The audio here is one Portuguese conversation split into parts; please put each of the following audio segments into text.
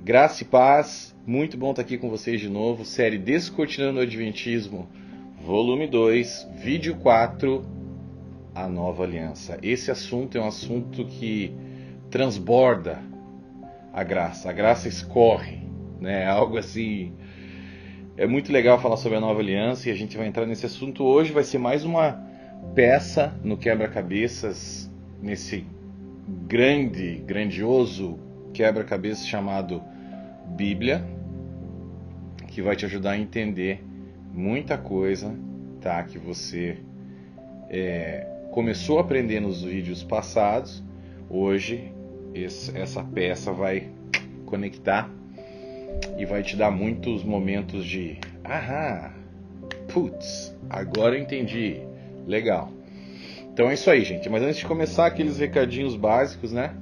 Graça e paz, muito bom estar aqui com vocês de novo. Série Descortinando o Adventismo, volume 2, vídeo 4, a nova aliança. Esse assunto é um assunto que transborda a graça escorre, né? Algo assim. É muito legal falar sobre a nova aliança e a gente vai entrar nesse assunto hoje. Vai ser mais uma peça no quebra-cabeças, nesse grandioso quebra-cabeças chamado Bíblia, que vai te ajudar a entender muita coisa, tá? Que você começou a aprender nos vídeos passados. Hoje essa peça vai conectar e vai te dar muitos momentos de putz, agora eu entendi, legal. Então é isso aí, gente. Mas antes de começar, aqueles recadinhos básicos, né?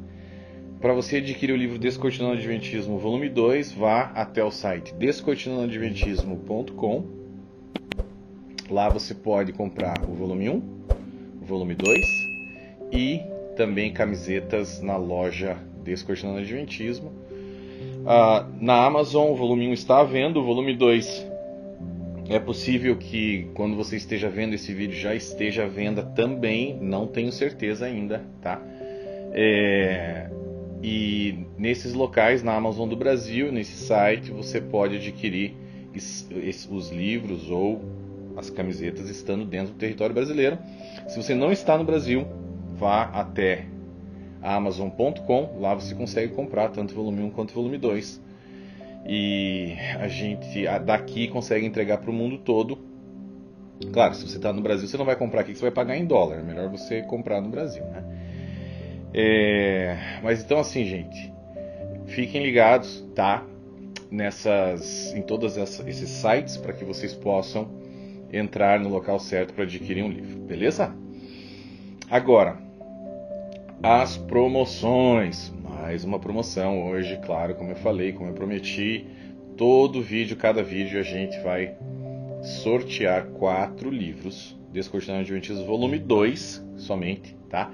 Para você adquirir o livro Descortinando o Adventismo, volume 2, vá até o site descortinandoadventismo.com. Lá você pode comprar o volume 1, o volume 2 e também camisetas na loja Descortinando o Adventismo. Na Amazon, o volume 1 está à venda, o volume 2 é possível que quando você esteja vendo esse vídeo já esteja à venda também, não tenho certeza ainda, tá? E nesses locais, na Amazon do Brasil, nesse site, você pode adquirir os livros ou as camisetas estando dentro do território brasileiro. Se você não está no Brasil, vá até amazon.com, lá você consegue comprar tanto o volume 1 quanto o volume 2. E a gente daqui consegue entregar para o mundo todo. Claro, se você está no Brasil, você não vai comprar aqui, que você vai pagar em dólar. É melhor você comprar no Brasil, né? Mas então assim, gente, fiquem ligados, tá? Em todos esses sites para que vocês possam entrar no local certo para adquirir um livro, beleza? Agora, as promoções. Mais uma promoção hoje, claro, como eu falei, como eu prometi, cada vídeo a gente vai sortear 4 livros Descortinando o Adventismo volume 2 somente, tá?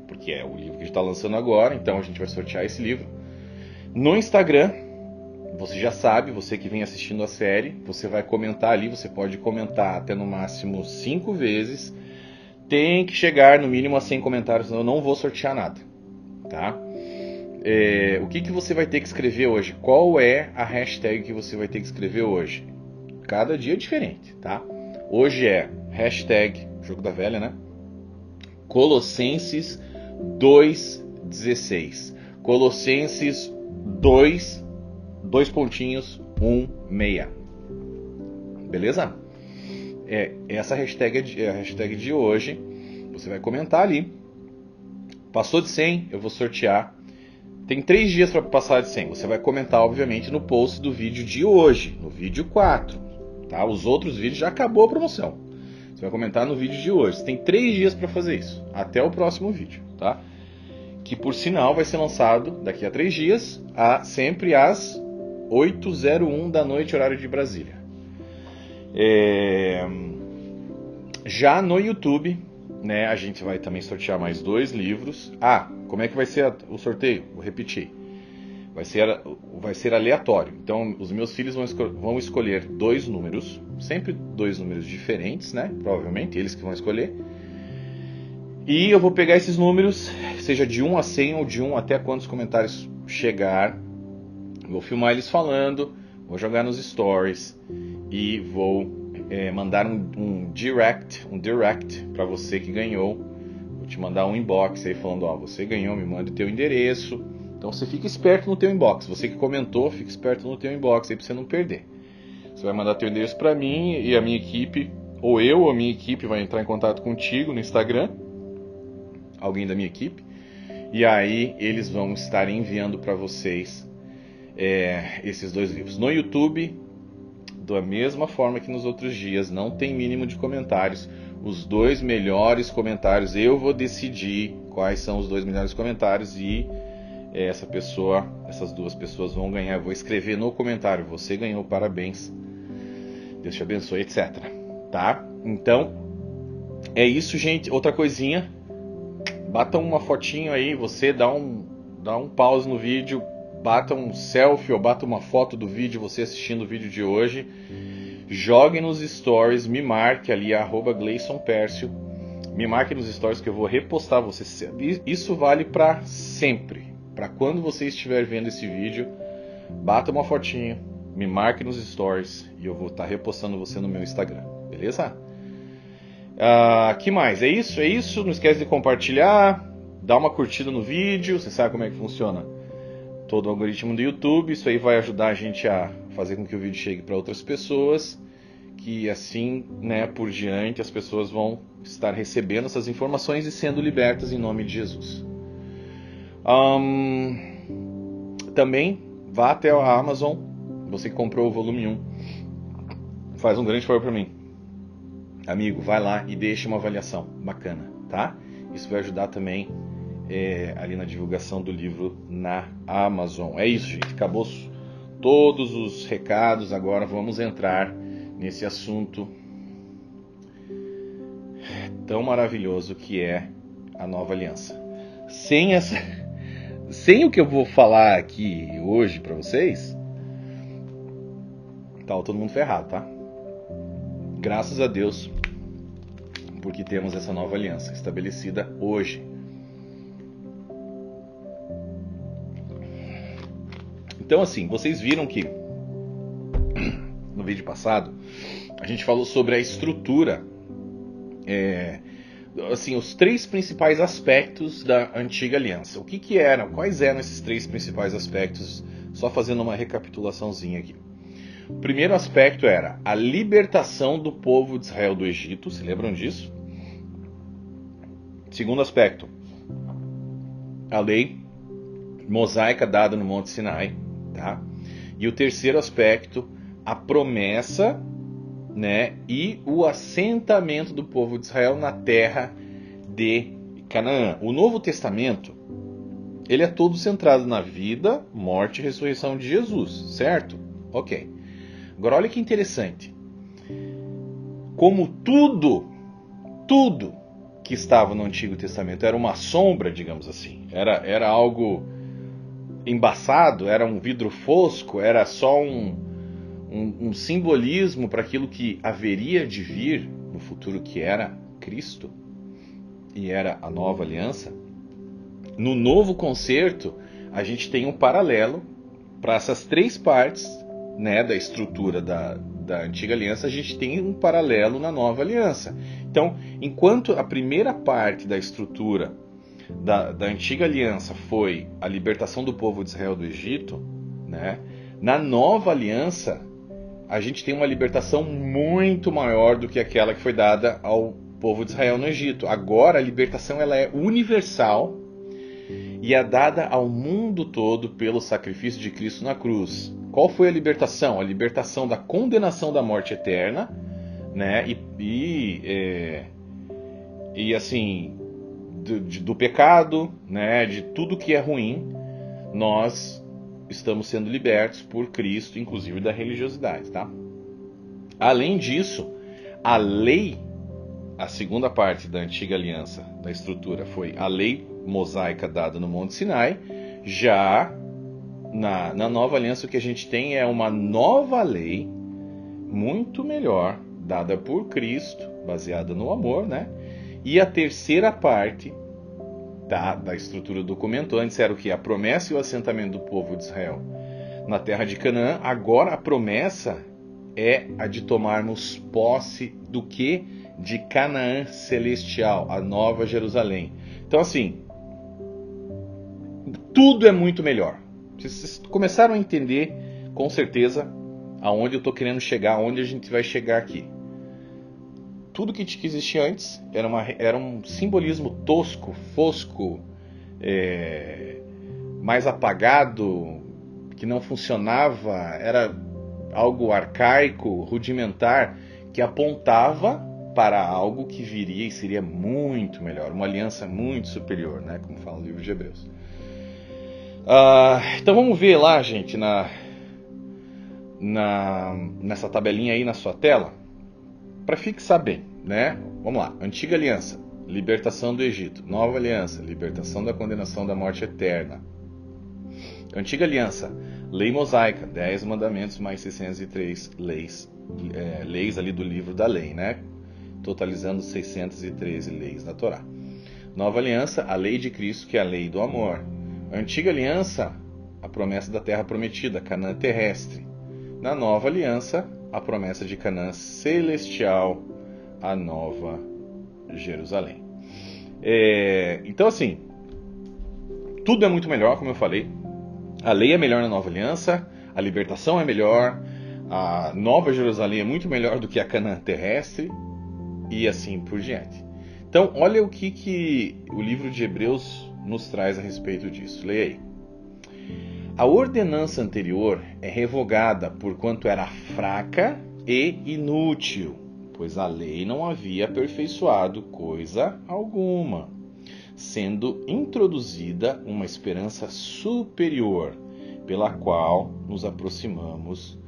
Porque é o livro que a gente está lançando agora, então a gente vai sortear esse livro. No Instagram, você já sabe, você que vem assistindo a série, você vai comentar ali, você pode comentar até no máximo 5 vezes. Tem que chegar no mínimo a 100 comentários, senão eu não vou sortear nada, tá? O que você vai ter que escrever hoje? Qual é a hashtag que você vai ter que escrever hoje? Cada dia é diferente, tá? Hoje é hashtag, jogo da velha, né? Colossenses 2:16. Colossenses 2, 16. Beleza? Essa hashtag é a hashtag de hoje. Você vai comentar ali. Passou de 100, eu vou sortear. Tem 3 dias para passar de 100. Você vai comentar, obviamente, no post do vídeo de hoje, no vídeo 4. Tá? Os outros vídeos já acabou a promoção. Você vai comentar no vídeo de hoje. Você tem 3 dias para fazer isso, até o próximo vídeo, tá? Que por sinal vai ser lançado daqui a 3 dias, sempre às 8h01 da noite, horário de Brasília. Já no YouTube, né, a gente vai também sortear mais 2 livros. Como é que vai ser o sorteio? Vou repetir. Vai ser aleatório. Então, os meus filhos vão escolher 2 números, sempre 2 números diferentes, né? Provavelmente, eles que vão escolher. E eu vou pegar esses números, seja de 1 a 100 ou de 1 até quantos comentários chegar. Vou filmar eles falando, vou jogar nos stories e vou mandar um direct para você que ganhou. Vou te mandar um inbox aí falando, você ganhou, me manda o teu endereço. Então você fica esperto no teu inbox. Você que comentou, fica esperto no teu inbox aí para você não perder. Você vai mandar teu endereço para mim e a minha equipe, ou a minha equipe vai entrar em contato contigo no Instagram, alguém da minha equipe, e aí eles vão estar enviando para vocês esses 2 livros. No YouTube, da mesma forma que nos outros dias, não tem mínimo de comentários. Os 2 melhores comentários, eu vou decidir quais são os 2 melhores comentários e essas 2 pessoas vão ganhar. Eu vou escrever no comentário, você ganhou, parabéns, Deus te abençoe, etc. Tá? Então, é isso, gente. Outra coisinha, bata uma fotinho aí, você dá um pause no vídeo, bata um selfie ou bata uma foto do vídeo, você assistindo o vídeo de hoje, jogue nos stories, me marque ali, @GleisonPércio, me marque nos stories que eu vou repostar você. Isso vale para sempre, para quando você estiver vendo esse vídeo, bata uma fotinho, me marque nos stories e eu vou estar repostando você no meu Instagram, beleza? Que mais? É isso, não esquece de compartilhar, dá uma curtida no vídeo, você sabe como é que funciona todo o algoritmo do YouTube. Isso aí vai ajudar a gente a fazer com que o vídeo chegue para outras pessoas, que assim, né, por diante, as pessoas vão estar recebendo essas informações e sendo libertas em nome de Jesus. Também vá até a Amazon, você que comprou o volume 1, faz um grande favor para mim, amigo, vai lá e deixa uma avaliação bacana, tá? Isso vai ajudar também ali na divulgação do livro na Amazon. É isso, gente. Acabou todos os recados. Agora vamos entrar nesse assunto tão maravilhoso que é a nova aliança. Sem o que eu vou falar aqui hoje para vocês, tá todo mundo ferrado, tá? Graças a Deus, porque temos essa nova aliança estabelecida hoje. Então, assim, vocês viram que no vídeo passado a gente falou sobre a estrutura, assim, os 3 principais aspectos da antiga aliança. O que eram? Quais eram esses 3 principais aspectos? Só fazendo uma recapitulaçãozinha aqui. O primeiro aspecto era a libertação do povo de Israel do Egito. Se lembram disso? Segundo aspecto, a lei mosaica dada no Monte Sinai. Tá? E o terceiro aspecto, a promessa, né, e o assentamento do povo de Israel na terra de Canaã. O Novo Testamento, ele é todo centrado na vida, morte e ressurreição de Jesus, certo? Ok. Agora olha que interessante. Como tudo que estava no Antigo Testamento era uma sombra, digamos assim, era algo embaçado, era um vidro fosco, era só um simbolismo para aquilo que haveria de vir no futuro, que era Cristo e era a nova aliança. No novo concerto, a gente tem um paralelo para essas 3 partes, né, da estrutura da antiga aliança. A gente tem um paralelo na nova aliança. Então, enquanto a primeira parte da estrutura da antiga aliança foi a libertação do povo de Israel do Egito, né? Na nova aliança a gente tem uma libertação muito maior do que aquela que foi dada ao povo de Israel no Egito. Agora a libertação ela é universal e é dada ao mundo todo pelo sacrifício de Cristo na cruz. Qual foi a libertação? A libertação da condenação da morte eterna, né? E assim, do pecado, né, de tudo que é ruim, nós estamos sendo libertos por Cristo, inclusive da religiosidade, tá? Além disso, a lei, a segunda parte da antiga aliança, da estrutura, foi a lei mosaica dada no Monte Sinai. Já na nova aliança o que a gente tem é uma nova lei, muito melhor, dada por Cristo, baseada no amor, né? E a terceira parte da estrutura do documento, antes era o que? A promessa e o assentamento do povo de Israel na terra de Canaã. Agora a promessa é a de tomarmos posse do que? De Canaã celestial, a nova Jerusalém. Então assim, tudo é muito melhor. Vocês começaram a entender com certeza aonde eu estou querendo chegar, aonde a gente vai chegar aqui. Tudo que existia antes era um simbolismo tosco, fosco, mais apagado, que não funcionava, era algo arcaico, rudimentar, que apontava para algo que viria e seria muito melhor, uma aliança muito superior, né, como fala o livro de Hebreus. Então vamos ver lá, gente, nessa tabelinha aí na sua tela, para fixar bem, né? Vamos lá. Antiga aliança, libertação do Egito. Nova aliança, libertação da condenação da morte eterna. Antiga Aliança, lei mosaica, 10 mandamentos mais 603 leis, leis ali do livro da lei, né? Totalizando 613 leis da Torá. Nova Aliança, a lei de Cristo, que é a lei do amor. Antiga Aliança, a promessa da terra prometida, Canaã terrestre. Na Nova Aliança, a promessa de Canaã celestial, a Nova Jerusalém. Então, assim, tudo é muito melhor, como eu falei. A lei é melhor na Nova Aliança, a libertação é melhor, a Nova Jerusalém é muito melhor do que a Canaã terrestre, e assim por diante. Então, olha o que o livro de Hebreus nos traz a respeito disso. Leia aí. A ordenança anterior é revogada porquanto era fraca e inútil, pois a lei não havia aperfeiçoado coisa alguma, sendo introduzida uma esperança superior, pela qual nos aproximamos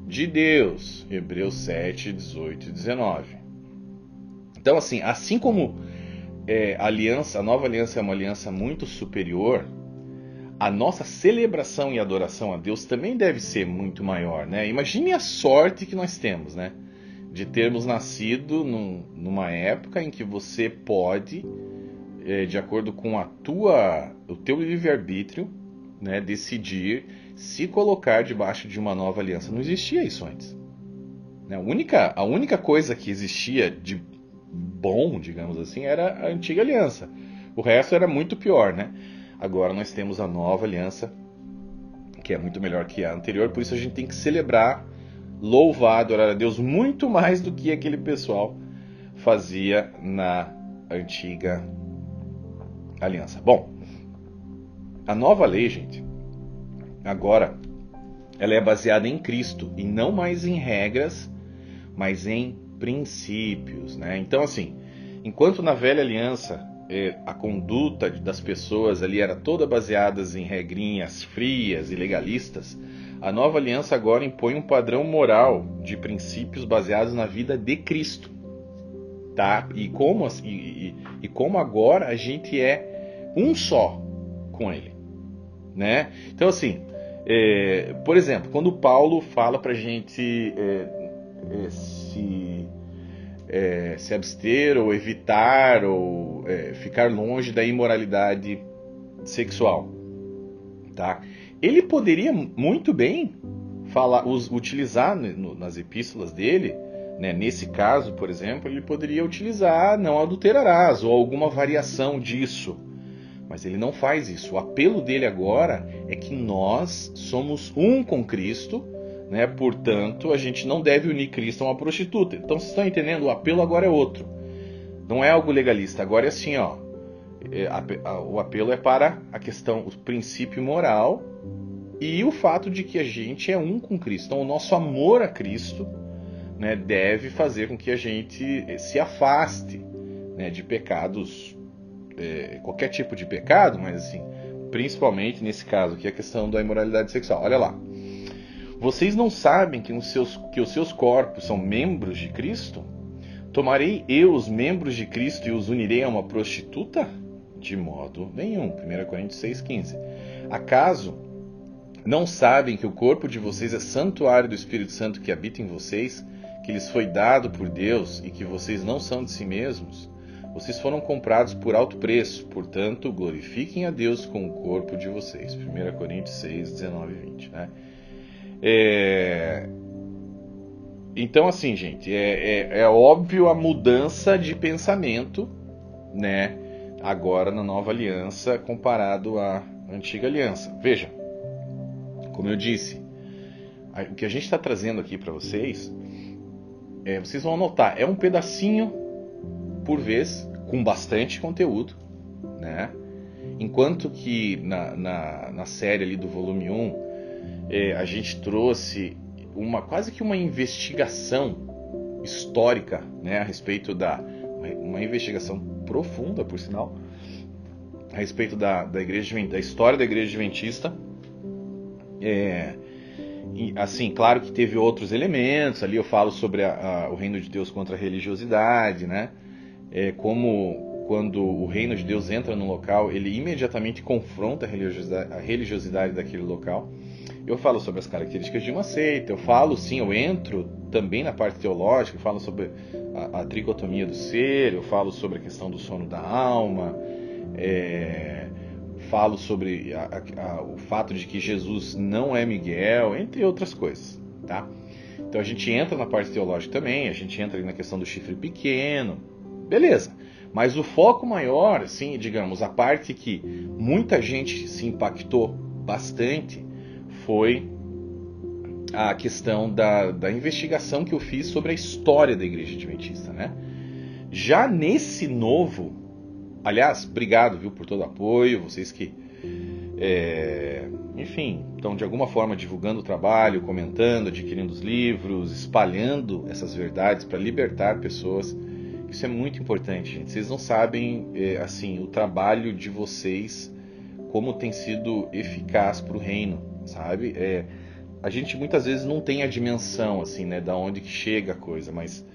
de Deus. Hebreus 7, 18 e 19. Então, assim como a nova aliança é uma aliança muito superior, a nossa celebração e adoração a Deus também deve ser muito maior, né? Imagine a sorte que nós temos, né? De termos nascido numa época em que você pode, de acordo com o teu livre-arbítrio, né, decidir se colocar debaixo de uma nova aliança. Não existia isso antes. A única coisa que existia de bom, digamos assim, era a antiga aliança. O resto era muito pior, né? Agora nós temos a nova aliança, que é muito melhor que a anterior, por isso a gente tem que celebrar, louvar, adorar a Deus muito mais do que aquele pessoal fazia na antiga aliança. Bom, a nova lei, gente, agora ela é baseada em Cristo e não mais em regras, mas em princípios, né? Então, assim, enquanto na velha aliança a conduta das pessoas ali era toda baseada em regrinhas frias e legalistas, a nova aliança agora impõe um padrão moral de princípios baseados na vida de Cristo, tá? E como agora a gente é um só com Ele, né? Então, assim, por exemplo, quando Paulo fala pra gente se abster ou evitar ou ficar longe da imoralidade sexual, tá? Ele poderia muito bem utilizar nas epístolas dele, né, nesse caso, por exemplo, ele poderia utilizar não adulterarás ou alguma variação disso, mas ele não faz isso. O apelo dele agora é que nós somos um com Cristo, né? Portanto, a gente não deve unir Cristo a uma prostituta. Então, vocês estão entendendo? O apelo agora é outro. Não é algo legalista. Agora é assim, ó. O apelo é para a questão, o princípio moral e o fato de que a gente é um com Cristo. Então, o nosso amor a Cristo, né, deve fazer com que a gente se afaste, né, de pecados, qualquer tipo de pecado, mas assim, principalmente nesse caso, que é a questão da imoralidade sexual. Olha lá. Vocês não sabem que os seus corpos são membros de Cristo? Tomarei eu os membros de Cristo e os unirei a uma prostituta? De modo nenhum. 1 Coríntios 6,15. Acaso não sabem que o corpo de vocês é santuário do Espírito Santo que habita em vocês, que lhes foi dado por Deus e que vocês não são de si mesmos? Vocês foram comprados por alto preço, portanto, glorifiquem a Deus com o corpo de vocês. 1 Coríntios 6, 19 e 20, né? Então, assim, gente, é óbvio a mudança de pensamento, né, agora na nova aliança comparado à antiga aliança. Veja, como eu disse, o que a gente está trazendo aqui para vocês, vocês vão notar, é um pedacinho por vez, com bastante conteúdo, né? Enquanto que na série ali do volume 1, a gente trouxe quase que uma investigação histórica, né, a respeito uma investigação profunda, por sinal, a respeito da história da Igreja Adventista. Assim, claro que teve outros elementos, ali eu falo sobre o reino de Deus contra a religiosidade, né, como quando o reino de Deus entra no local, ele imediatamente confronta a religiosidade daquele local. Eu falo sobre as características de uma seita, eu falo sim, eu entro também na parte teológica, eu falo sobre a tricotomia do ser, eu falo sobre a questão do sono da alma, falo sobre o fato de que Jesus não é Miguel, entre outras coisas, tá? Então a gente entra na parte teológica também, a gente entra ali na questão do chifre pequeno, beleza. Mas o foco maior, assim, digamos, a parte que muita gente se impactou bastante foi a questão da investigação que eu fiz sobre a história da Igreja Adventista, né? Já nesse novo, aliás, obrigado, viu, por todo o apoio, vocês que, enfim, estão de alguma forma divulgando o trabalho, comentando, adquirindo os livros, espalhando essas verdades para libertar pessoas. Isso é muito importante, gente. Vocês não sabem, assim, o trabalho de vocês, como tem sido eficaz para o reino, sabe? A gente muitas vezes não tem a dimensão, assim, né, da onde que chega a coisa, mas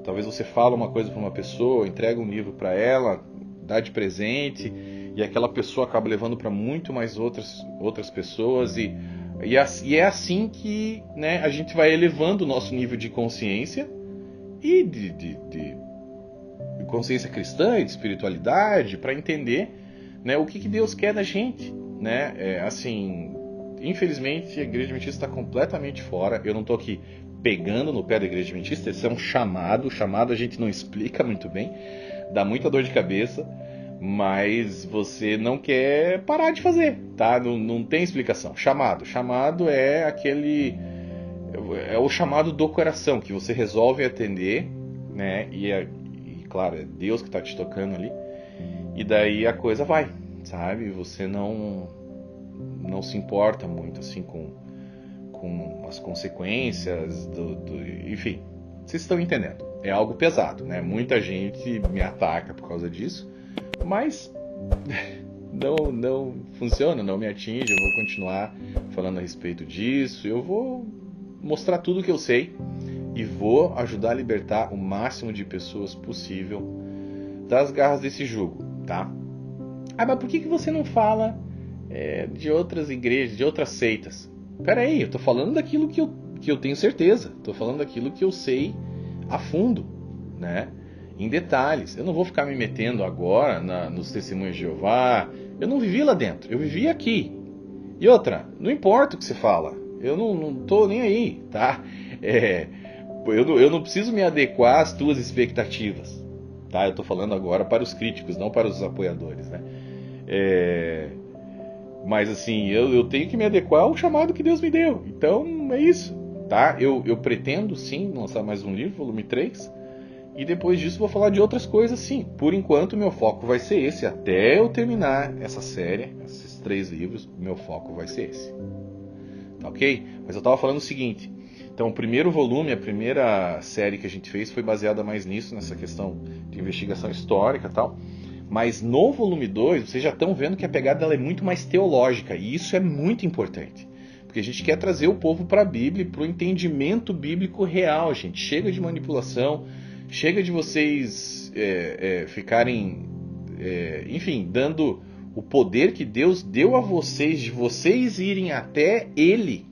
talvez você fala uma coisa para uma pessoa, entrega um livro para ela, dá de presente, e aquela pessoa acaba levando para muito mais outras pessoas, e é assim que, né, a gente vai elevando o nosso nível de consciência e de consciência cristã e de espiritualidade, para entender, né, o que Deus quer da gente, né? Assim, infelizmente a Igreja Adventista está completamente fora. Eu não estou aqui pegando no pé da Igreja Adventista, isso é um chamado. O chamado a gente não explica muito bem, dá muita dor de cabeça, mas você não quer parar de fazer, tá? Não tem explicação. Chamado é aquele, é o chamado do coração que você resolve atender, né? E claro, é Deus que está te tocando ali. E daí a coisa vai, sabe? Você não se importa muito assim com as consequências enfim, vocês estão entendendo. É algo pesado, né? Muita gente me ataca por causa disso, mas não funciona, não me atinge. Eu vou continuar falando a respeito disso. Eu vou mostrar tudo que eu sei e vou ajudar a libertar o máximo de pessoas possível das garras desse jugo, tá? Mas por que você não fala de outras igrejas, de outras seitas? Pera aí, eu tô falando daquilo que eu tenho certeza, tô falando daquilo que eu sei a fundo, né? Em detalhes. Eu não vou ficar me metendo agora nos testemunhos de Jeová. Eu não vivi lá dentro, eu vivi aqui. E outra, não importa o que você fala, eu não tô nem aí, tá? Eu não preciso me adequar às tuas expectativas, tá? Eu tô falando agora para os críticos, não para os apoiadores, né? Mas assim, eu tenho que me adequar ao chamado que Deus me deu. Então é isso, tá? Eu pretendo sim lançar mais um livro, volume 3. E depois disso vou falar de outras coisas sim. Por enquanto meu foco vai ser esse. Até eu terminar essa série, esses 3 livros, meu foco vai ser esse. Tá ok? Mas eu estava falando o seguinte. Então o primeiro volume, a primeira série que a gente fez foi baseada mais nisso, nessa questão de investigação histórica e tal. Mas no volume 2, vocês já estão vendo que a pegada dela é muito mais teológica. E isso é muito importante. Porque a gente quer trazer o povo para a Bíblia, para o entendimento bíblico real, gente. Chega de manipulação, chega de vocês ficarem, enfim, dando o poder que Deus deu a vocês, de vocês irem até Ele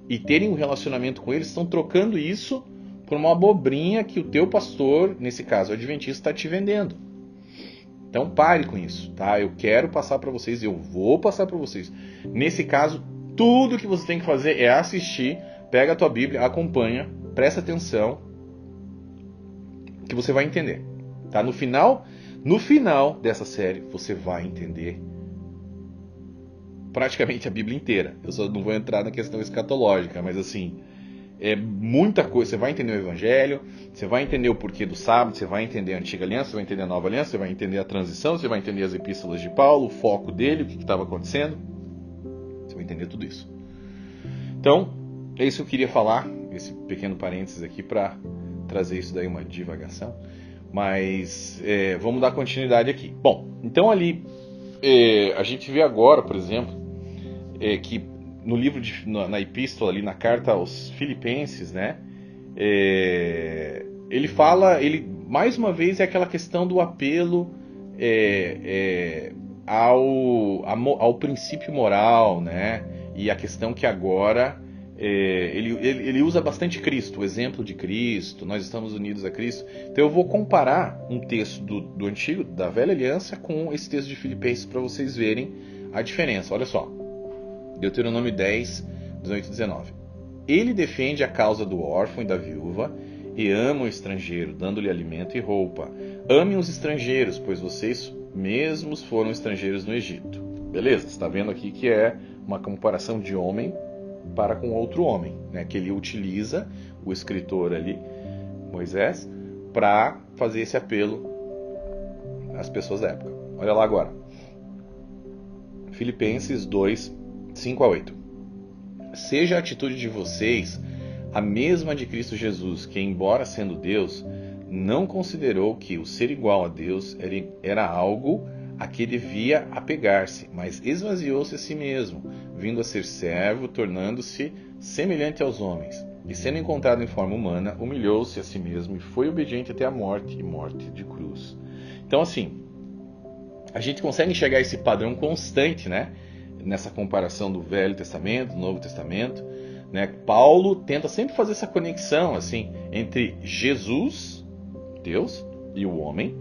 e terem um relacionamento com Ele. Estão trocando isso por uma abobrinha que o teu pastor, nesse caso o adventista, está te vendendo. Então pare com isso, tá? Eu quero passar para vocês, eu vou passar para vocês. Nesse caso, tudo que você tem que fazer é assistir, pega a tua Bíblia, acompanha, presta atenção, que você vai entender, tá? No final dessa série, você vai entender praticamente a Bíblia inteira. Eu só não vou entrar na questão escatológica, mas assim, é muita coisa. Você vai entender o Evangelho, você vai entender o porquê do sábado, você vai entender a Antiga Aliança, você vai entender a Nova Aliança, você vai entender a transição, você vai entender as epístolas de Paulo, o foco dele, o que estava acontecendo. Você vai entender tudo isso. Então, é isso que eu queria falar, esse pequeno parênteses aqui para trazer isso daí, uma divagação. Mas vamos dar continuidade aqui. Bom, então ali a gente vê agora, por exemplo, que no livro, na epístola, ali na carta aos Filipenses, né, ele fala, mais uma vez, é aquela questão do apelo ao princípio moral, né? E a questão que agora ele usa bastante Cristo, o exemplo de Cristo, nós estamos unidos a Cristo. Então eu vou comparar um texto do Antigo, da Velha Aliança, com esse texto de Filipenses para vocês verem a diferença. Olha só, Deuteronômio 10, 18 e 19. Ele defende a causa do órfão e da viúva e ama o estrangeiro, dando-lhe alimento e roupa. Amem os estrangeiros, pois vocês mesmos foram estrangeiros no Egito. Beleza, você está vendo aqui que é uma comparação de homem para com outro homem, né? Que ele utiliza, o escritor ali, Moisés, para fazer esse apelo às pessoas da época. Olha lá agora. Filipenses 2, 5 a 8. Seja a atitude de vocês a mesma de Cristo Jesus, que, embora sendo Deus, não considerou que o ser igual a Deus era algo a que devia apegar-se, mas esvaziou-se a si mesmo, vindo a ser servo, tornando-se semelhante aos homens. E sendo encontrado em forma humana, humilhou-se a si mesmo e foi obediente até a morte, e morte de cruz. Então, assim, a gente consegue enxergar esse padrão constante, né? Nessa comparação do Velho Testamento, do Novo Testamento, né? Paulo tenta sempre fazer essa conexão assim entre Jesus, Deus, e o homem,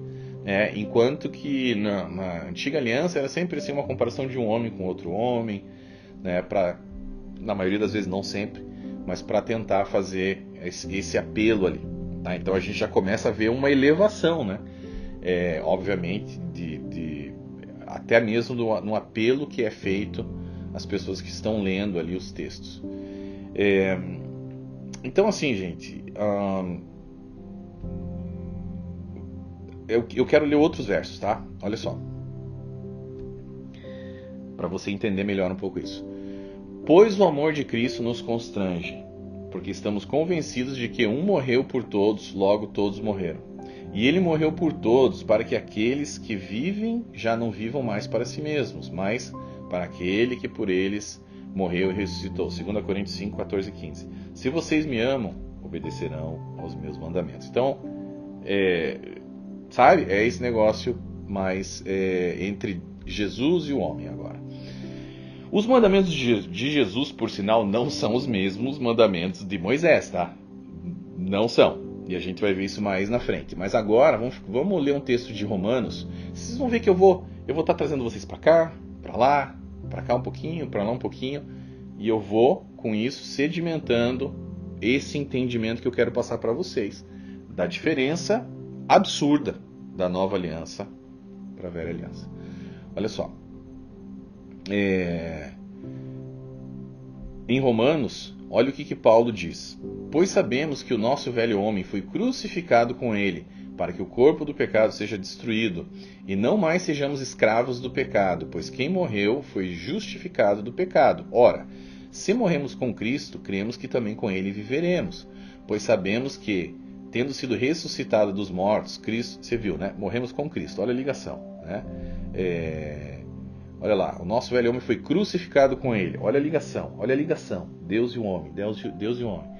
enquanto que na Antiga Aliança era sempre assim, uma comparação de um homem com outro homem, né? Na maioria das vezes, não sempre, mas para tentar fazer esse apelo ali. Tá? Então a gente já começa a ver uma elevação, né? Obviamente, até mesmo no apelo que é feito às pessoas que estão lendo ali os textos. Então, assim, gente, eu quero ler outros versos, tá? Olha só, para você entender melhor um pouco isso. Pois o amor de Cristo nos constrange, porque estamos convencidos de que um morreu por todos, logo todos morreram. E ele morreu por todos, para que aqueles que vivem já não vivam mais para si mesmos, mas para aquele que por eles morreu e ressuscitou. 2 Coríntios 5, 14 e 15. Se vocês me amam, obedecerão aos meus mandamentos. Então, sabe? É esse negócio mais entre Jesus e o homem agora. Os mandamentos de Jesus, por sinal, não são os mesmos mandamentos de Moisés, tá? Não são. E a gente vai ver isso mais na frente. Mas agora, vamos ler um texto de Romanos. Vocês vão ver que eu vou estar trazendo vocês para cá, para lá, para cá um pouquinho, para lá um pouquinho. E eu vou, com isso, sedimentando esse entendimento que eu quero passar para vocês. Da diferença absurda da nova aliança para a velha aliança. Olha só. Em Romanos, olha o que Paulo diz. Pois sabemos que o nosso velho homem foi crucificado com ele, para que o corpo do pecado seja destruído, e não mais sejamos escravos do pecado, pois quem morreu foi justificado do pecado. Ora, se morremos com Cristo, cremos que também com ele viveremos, pois sabemos que, tendo sido ressuscitado dos mortos, Cristo, você viu, né? Morremos com Cristo, olha a ligação, né? Olha lá, o nosso velho homem foi crucificado com ele. Olha a ligação. Deus e o homem. Deus e o homem.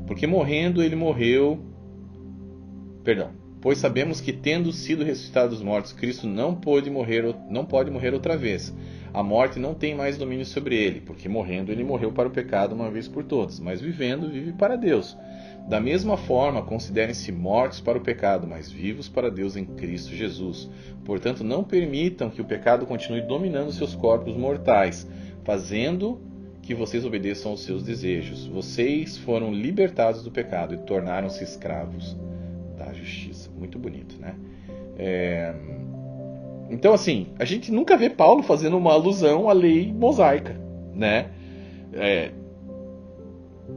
Porque morrendo ele morreu. Perdão. Pois sabemos que, tendo sido ressuscitado dos mortos, Cristo não pode morrer outra vez. A morte não tem mais domínio sobre ele, porque morrendo ele morreu para o pecado uma vez por todas, mas vivendo vive para Deus. Da mesma forma, considerem-se mortos para o pecado, mas vivos para Deus em Cristo Jesus. Portanto, não permitam que o pecado continue dominando seus corpos mortais, fazendo que vocês obedeçam aos seus desejos. Vocês foram libertados do pecado e tornaram-se escravos da justiça. Muito bonito, né? Então, assim, a gente nunca vê Paulo fazendo uma alusão à lei mosaica, né?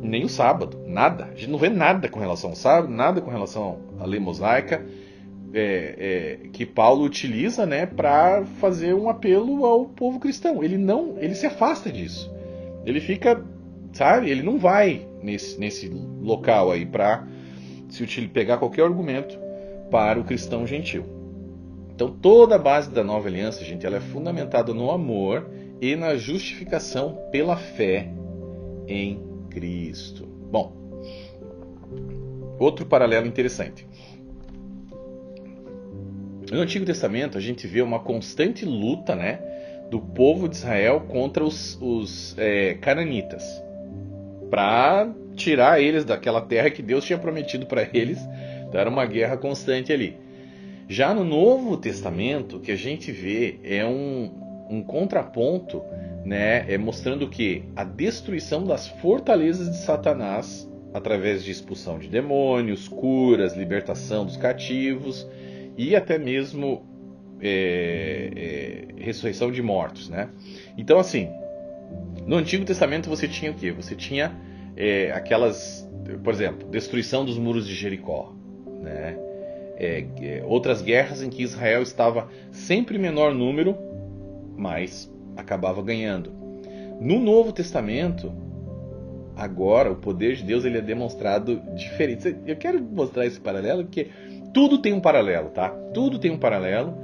Nem o sábado, nada. A gente não vê nada com relação ao sábado, nada com relação à lei mosaica que Paulo utiliza, né, para fazer um apelo ao povo cristão. Ele se afasta disso. Ele fica, sabe? Ele não vai nesse local aí para pegar qualquer argumento para o cristão gentil. Então toda a base da nova aliança, gente, ela é fundamentada no amor e na justificação pela fé em Cristo. Bom, outro paralelo interessante. No Antigo Testamento a gente vê uma constante luta, né, do povo de Israel contra os cananitas, para tirar eles daquela terra que Deus tinha prometido para eles. Então era uma guerra constante ali. Já no Novo Testamento, o que a gente vê é um contraponto, né, mostrando que a destruição das fortalezas de Satanás através de expulsão de demônios, curas, libertação dos cativos e até mesmo ressurreição de mortos, né? Então, assim, no Antigo Testamento você tinha o quê? Você tinha aquelas, por exemplo, destruição dos muros de Jericó, né? Outras guerras em que Israel estava sempre em menor número, mas acabava ganhando. No Novo Testamento, agora o poder de Deus ele é demonstrado diferente. Eu quero mostrar esse paralelo porque tudo tem um paralelo, tá? Tudo tem um paralelo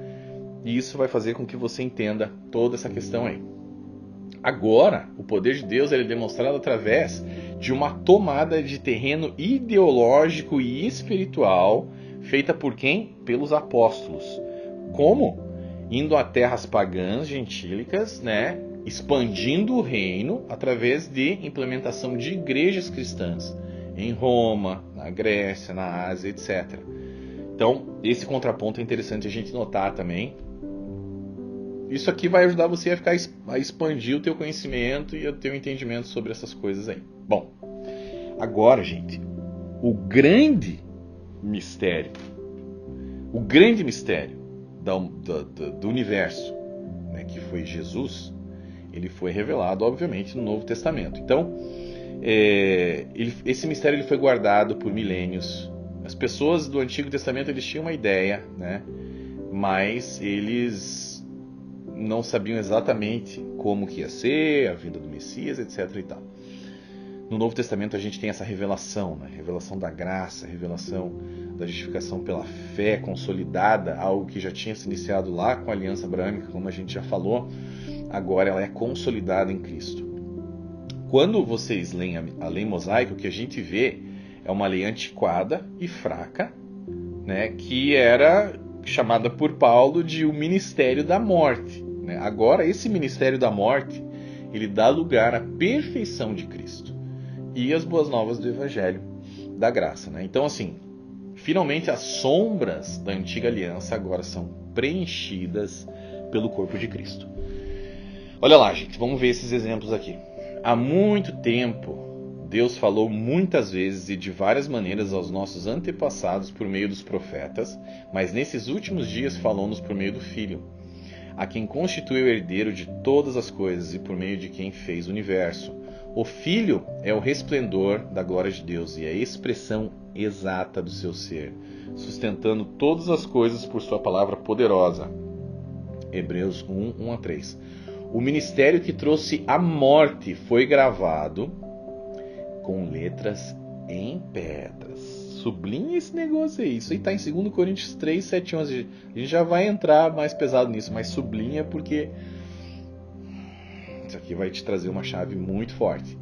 e isso vai fazer com que você entenda toda essa questão aí. Agora, o poder de Deus ele é demonstrado através de uma tomada de terreno ideológico e espiritual feita por quem? Pelos apóstolos. Como? Indo a terras pagãs, gentílicas, né? Expandindo o reino através de implementação de igrejas cristãs em Roma, na Grécia, na Ásia, etc. Então, esse contraponto é interessante a gente notar também. Isso aqui vai ajudar você a expandir o teu conhecimento e o teu entendimento sobre essas coisas aí. Bom, agora, gente, o grande mistério do universo, né, que foi Jesus, ele foi revelado, obviamente, no Novo Testamento. Então, esse mistério ele foi guardado por milênios. As pessoas do Antigo Testamento eles tinham uma ideia, né, mas eles não sabiam exatamente como que ia ser a vida do Messias, etc. e tal. No Novo Testamento a gente tem essa revelação, né? Revelação da graça, revelação da justificação pela fé consolidada, algo que já tinha se iniciado lá com a aliança abraâmica, como a gente já falou, agora ela é consolidada em Cristo. Quando vocês leem a lei mosaica, o que a gente vê é uma lei antiquada e fraca, né? Que era chamada por Paulo de o ministério da morte. Né? Agora, esse ministério da morte, ele dá lugar à perfeição de Cristo e as boas novas do Evangelho da graça. Né? Então, assim, finalmente as sombras da antiga aliança agora são preenchidas pelo corpo de Cristo. Olha lá, gente, vamos ver esses exemplos aqui. Há muito tempo, Deus falou muitas vezes e de várias maneiras aos nossos antepassados por meio dos profetas, mas nesses últimos dias falou-nos por meio do Filho, a quem constituiu herdeiro de todas as coisas e por meio de quem fez o universo. O Filho é o resplendor da glória de Deus e a expressão exata do seu ser, sustentando todas as coisas por sua palavra poderosa. Hebreus 1, 1-3. O ministério que trouxe a morte foi gravado com letras em pedras. Sublinha esse negócio aí. Isso aí está em 2 Coríntios 3, 7, 11. A gente já vai entrar mais pesado nisso, mas sublinha porque isso aqui vai te trazer uma chave muito forte.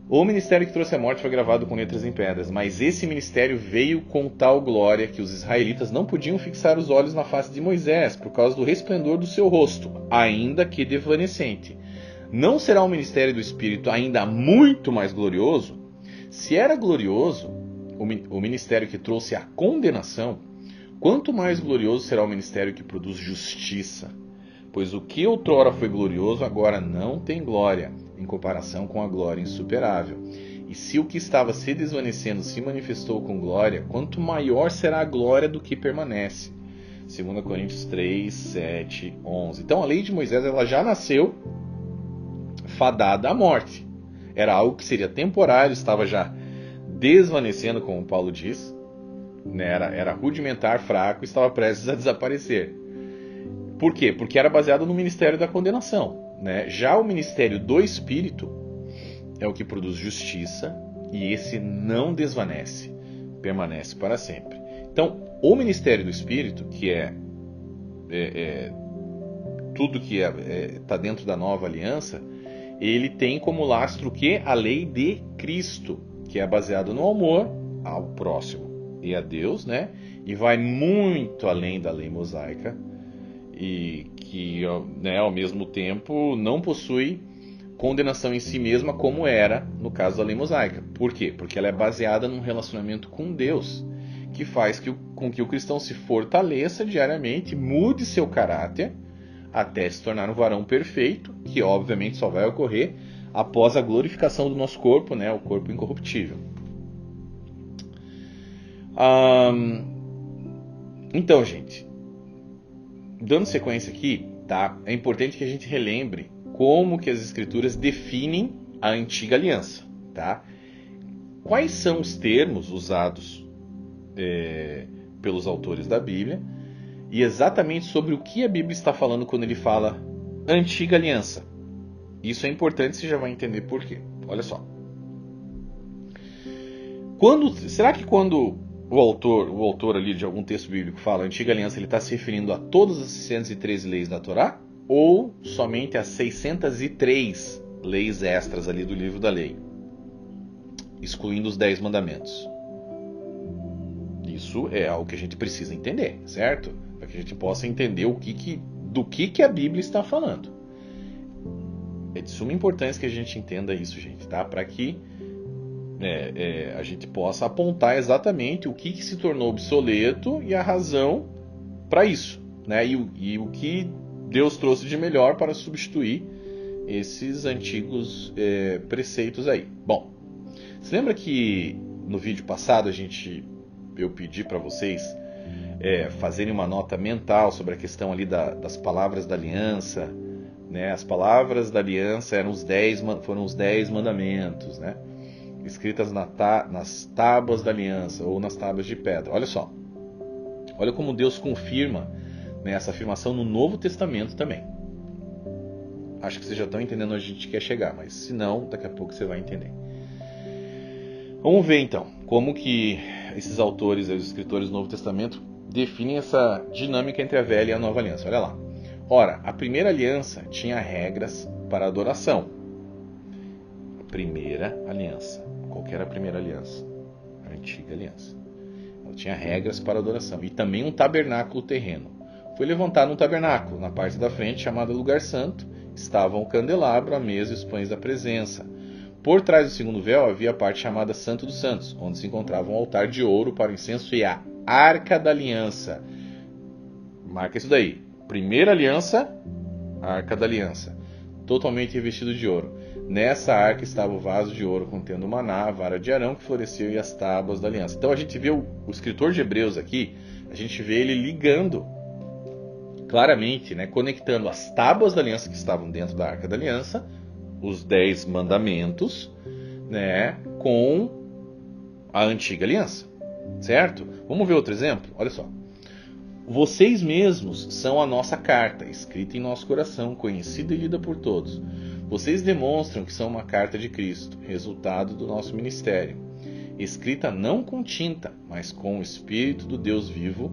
O ministério que trouxe a morte foi gravado com letras em pedras, mas esse ministério veio com tal glória que os israelitas não podiam fixar os olhos na face de Moisés por causa do resplendor do seu rosto, ainda que desvanecente. Não será o ministério do Espírito ainda muito mais glorioso? Se era glorioso o ministério que trouxe a condenação, quanto mais glorioso será o ministério que produz justiça? Pois o que outrora foi glorioso agora não tem glória, em comparação com a glória insuperável. E se o que estava se desvanecendo se manifestou com glória, quanto maior será a glória do que permanece. 2 Coríntios 3, 7, 11. Então a lei de Moisés ela já nasceu fadada à morte. Era algo que seria temporário, estava já desvanecendo, como Paulo diz, né? Era rudimentar, fraco, estava prestes a desaparecer. Por quê? Porque era baseado no ministério da condenação. Né? Já o ministério do Espírito é o que produz justiça e esse não desvanece, permanece para sempre. Então, o ministério do Espírito, que é tudo que está dentro da nova aliança, ele tem como lastro o quê? A lei de Cristo, que é baseado no amor ao próximo. e a Deus, né? E vai muito além da lei mosaica e que, né, ao mesmo tempo não possui condenação em si mesma como era no caso da lei mosaica. Por quê? Porque ela é baseada num relacionamento com Deus, que faz com que o cristão se fortaleça diariamente, mude seu caráter até se tornar um varão perfeito, que obviamente só vai ocorrer após a glorificação do nosso corpo, né, o corpo incorruptível. Então, gente, dando sequência aqui, tá? É importante que a gente relembre como que as escrituras definem a antiga aliança, tá? Quais são os termos usados pelos autores da Bíblia e exatamente sobre o que a Bíblia está falando quando ele fala antiga aliança. Isso é importante, você já vai entender por quê. Olha só. Será que quando o autor ali de algum texto bíblico fala antiga aliança, ele está se referindo a todas as 613 leis da Torá? Ou somente as 603 leis extras ali do livro da lei, excluindo os 10 mandamentos? Isso é algo que a gente precisa entender, certo? Para que a gente possa entender do que a Bíblia está falando. É de suma importância que a gente entenda isso, gente, tá? Para que a gente possa apontar exatamente o que se tornou obsoleto e a razão para isso, né? E o que Deus trouxe de melhor para substituir esses antigos preceitos aí. Bom, você lembra que no vídeo passado eu pedi para vocês fazerem uma nota mental sobre a questão ali das palavras da aliança, né? As palavras da aliança foram os 10 mandamentos, né? Escritas nas tábuas da aliança ou nas tábuas de pedra. Olha só, olha como Deus confirma, né, essa afirmação no Novo Testamento também. Acho que vocês já estão entendendo onde a gente quer chegar, mas se não, daqui a pouco você vai entender. Vamos ver então como que esses autores, os escritores do Novo Testamento, definem essa dinâmica entre a velha e a nova aliança. Olha lá. Ora, a primeira aliança tinha regras para adoração. A primeira aliança. Qual que era a primeira aliança? A antiga aliança. Ela tinha regras para adoração e também um tabernáculo terreno. Foi levantado um tabernáculo. Na parte da frente, chamada Lugar Santo, estavam o candelabro, a mesa e os pães da presença. Por trás do segundo véu havia a parte chamada Santo dos Santos, onde se encontrava um altar de ouro para o incenso e a Arca da Aliança. Marca isso daí. Primeira aliança, a Arca da Aliança, totalmente revestido de ouro. Nessa arca estava o vaso de ouro contendo o maná, a vara de Arão que floresceu e as tábuas da aliança. Então a gente vê o escritor de Hebreus aqui, a gente vê ele ligando claramente, né, conectando as tábuas da aliança que estavam dentro da Arca da Aliança, os 10 mandamentos, né, com a antiga aliança, certo? Vamos ver outro exemplo? Olha só. Vocês mesmos são a nossa carta, escrita em nosso coração, conhecida e lida por todos. Vocês demonstram que são uma carta de Cristo, resultado do nosso ministério, escrita não com tinta, mas com o Espírito do Deus vivo,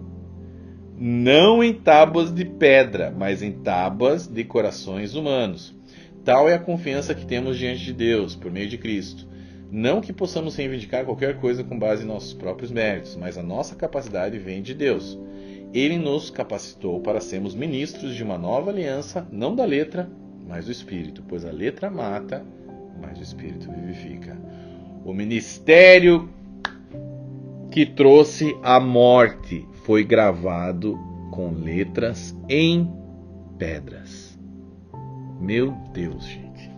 não em tábuas de pedra, mas em tábuas de corações humanos. Tal é a confiança que temos diante de Deus, por meio de Cristo. Não que possamos reivindicar qualquer coisa com base em nossos próprios méritos, mas a nossa capacidade vem de Deus. Ele nos capacitou para sermos ministros de uma nova aliança, não da letra, mas do Espírito, pois a letra mata, mas o Espírito vivifica. O ministério que trouxe a morte foi gravado com letras em pedras. Meu Deus, gente.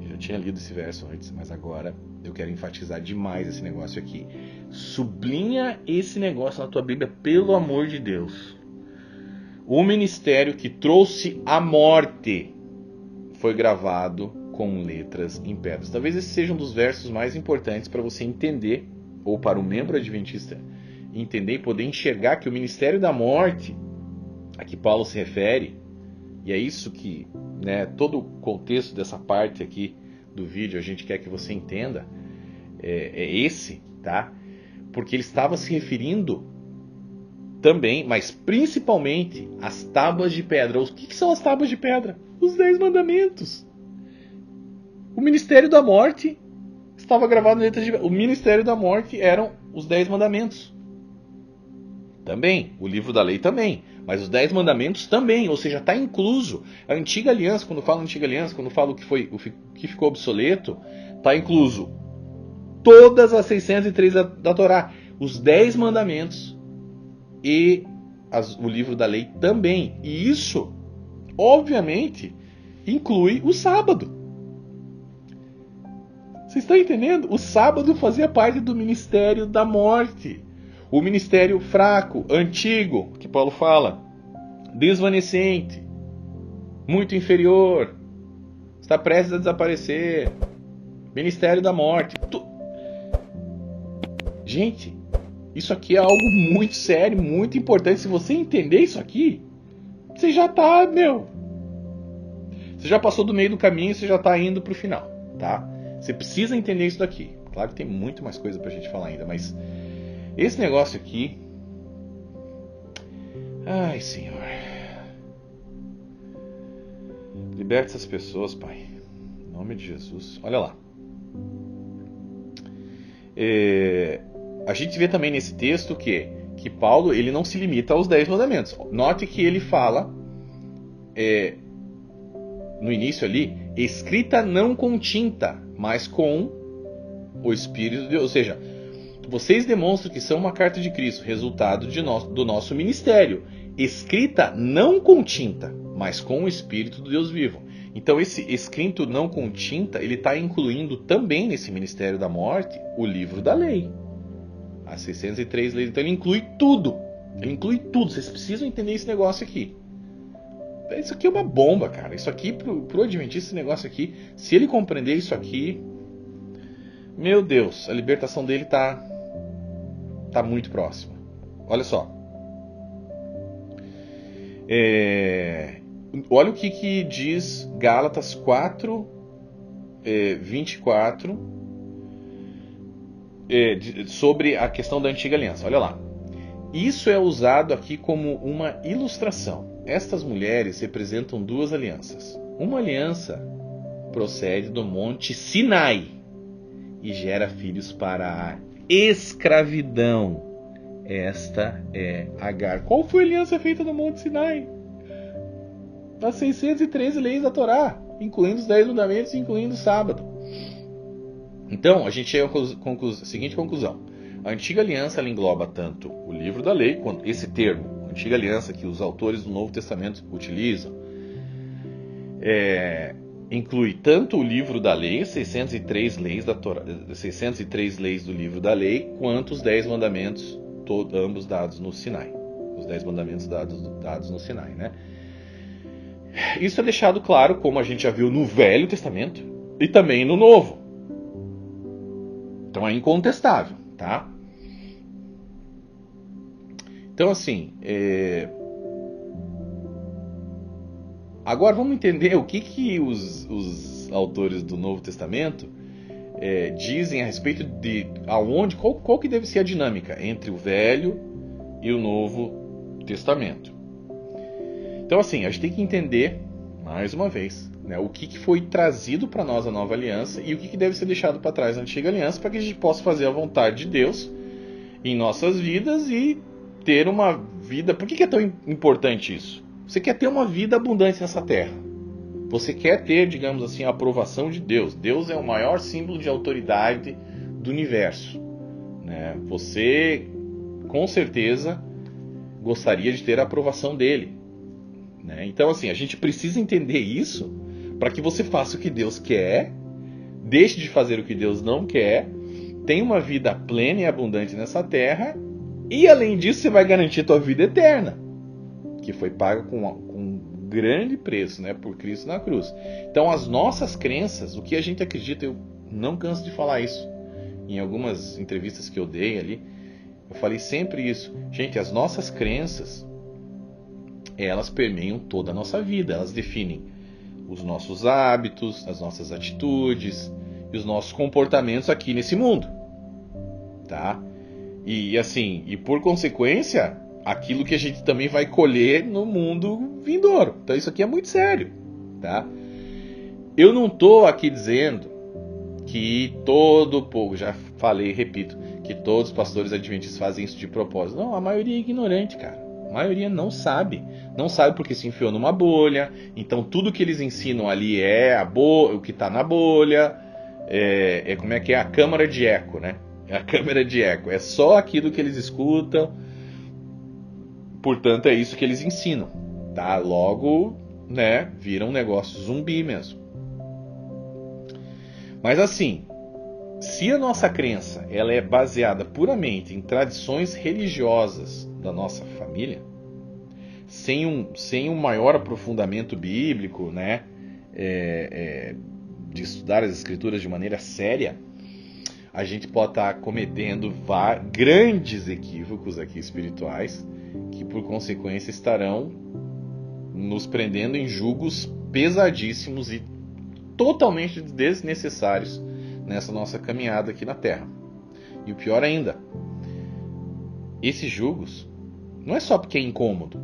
Eu já tinha lido esse verso antes, mas agora eu quero enfatizar demais esse negócio aqui. Sublinha esse negócio na tua Bíblia, pelo amor de Deus. O ministério que trouxe a morte foi gravado com letras em pedras. Talvez esse seja um dos versos mais importantes para você entender, ou para o membro adventista entender e poder enxergar que o ministério da morte a que Paulo se refere, e é isso que, né, todo o contexto dessa parte aqui do vídeo a gente quer que você entenda, é esse, tá? Porque ele estava se referindo também, mas principalmente, às tábuas de pedra. O que são as tábuas de pedra? Os 10 mandamentos. O ministério da morte estava gravado na letra de... O ministério da morte eram os 10 mandamentos. Também. O livro da lei também. Mas os 10 mandamentos também. Ou seja, está incluso. A antiga aliança, quando falo antiga aliança, quando falo o que ficou obsoleto, está incluso todas as 603 da Torá. Os 10 mandamentos e o livro da lei também. E isso, obviamente, inclui o sábado. Vocês estão entendendo? O sábado fazia parte do ministério da morte. O ministério fraco, antigo, que Paulo fala, desvanecente, muito inferior, está prestes a desaparecer. Ministério da morte. Gente, isso aqui é algo muito sério, muito importante. Se você entender isso aqui, você já está, você já passou do meio do caminho, você já está indo para o final, tá? Você precisa entender isso daqui. Claro que tem muito mais coisa pra gente falar ainda, mas esse negócio aqui... Ai, Senhor. Liberte essas pessoas, Pai. Em nome de Jesus. Olha lá. A gente vê também nesse texto que Paulo ele não se limita aos 10 mandamentos. Note que ele fala... no início ali, escrita não com tinta, mas com o Espírito de Deus. Ou seja, vocês demonstram que são uma carta de Cristo, resultado do nosso ministério. Escrita não com tinta, mas com o Espírito do Deus vivo. Então esse escrito não com tinta, ele está incluindo também nesse ministério da morte o livro da lei. As 603 leis. Então ele inclui tudo. Ele inclui tudo. Vocês precisam entender esse negócio aqui. Isso aqui é uma bomba, cara. Isso aqui, pro Adventista, esse negócio aqui, se ele compreender isso aqui, meu Deus, a libertação dele tá muito próxima. Olha só. Olha o que diz Gálatas 4, 24, sobre a questão da antiga aliança. Olha lá. Isso é usado aqui como uma ilustração. Estas mulheres representam duas alianças. Uma aliança procede do monte Sinai e gera filhos para a escravidão. Esta é Agar. Qual foi a aliança feita no monte Sinai? As 613 leis da Torá, incluindo os 10 mandamentos e incluindo o sábado. Então, a gente chega à seguinte conclusão. A antiga aliança ela engloba tanto o livro da lei, quanto esse termo, antiga aliança que os autores do Novo Testamento utilizam, inclui tanto o livro da lei, 603 leis da Torá, 603 leis do livro da lei, quanto os 10 mandamentos, ambos dados no Sinai. Os 10 mandamentos dados no Sinai, né? Isso é deixado claro, como a gente já viu no Velho Testamento e também no Novo. Então é incontestável, tá? Então, assim, agora vamos entender o que os autores do Novo Testamento dizem a respeito de qual que deve ser a dinâmica entre o Velho e o Novo Testamento. Então, assim, a gente tem que entender, mais uma vez, né, o que foi trazido para nós a nova aliança e o que deve ser deixado para trás na antiga aliança para que a gente possa fazer a vontade de Deus em nossas vidas e ter uma vida... Por que é tão importante isso? Você quer ter uma vida abundante nessa terra. Você quer ter, digamos assim, a aprovação de Deus. Deus é o maior símbolo de autoridade do universo, né? Você, com certeza, gostaria de ter a aprovação dele, né? Então, assim, a gente precisa entender isso para que você faça o que Deus quer, deixe de fazer o que Deus não quer, tenha uma vida plena e abundante nessa terra. E além disso, você vai garantir a tua vida eterna, que foi paga com um grande preço, né, por Cristo na cruz. Então, as nossas crenças, o que a gente acredita, eu não canso de falar isso. Em algumas entrevistas que eu dei ali, eu falei sempre isso. Gente, as nossas crenças, elas permeiam toda a nossa vida. Elas definem os nossos hábitos, as nossas atitudes e os nossos comportamentos aqui nesse mundo, tá? E assim, e por consequência, aquilo que a gente também vai colher no mundo vindouro. Então isso aqui é muito sério, tá? Eu não estou aqui dizendo que todo povo, já falei e repito, que todos os pastores adventistas fazem isso de propósito. Não, a maioria é ignorante, cara. A maioria não sabe. Não sabe porque se enfiou numa bolha. Então tudo que eles ensinam ali é o que está na bolha. Como é que é? A câmara de eco, né? É a câmara de eco. É só aquilo que eles escutam. Portanto, é isso que eles ensinam. Tá? Logo, né? Vira um negócio zumbi mesmo. Mas assim, se a nossa crença ela é baseada puramente em tradições religiosas da nossa família, sem um maior aprofundamento bíblico, né, de estudar as escrituras de maneira séria, a gente pode estar cometendo grandes equívocos aqui espirituais, que por consequência estarão nos prendendo em julgos pesadíssimos e totalmente desnecessários nessa nossa caminhada aqui na Terra. E o pior ainda, esses julgos não é só porque é incômodo,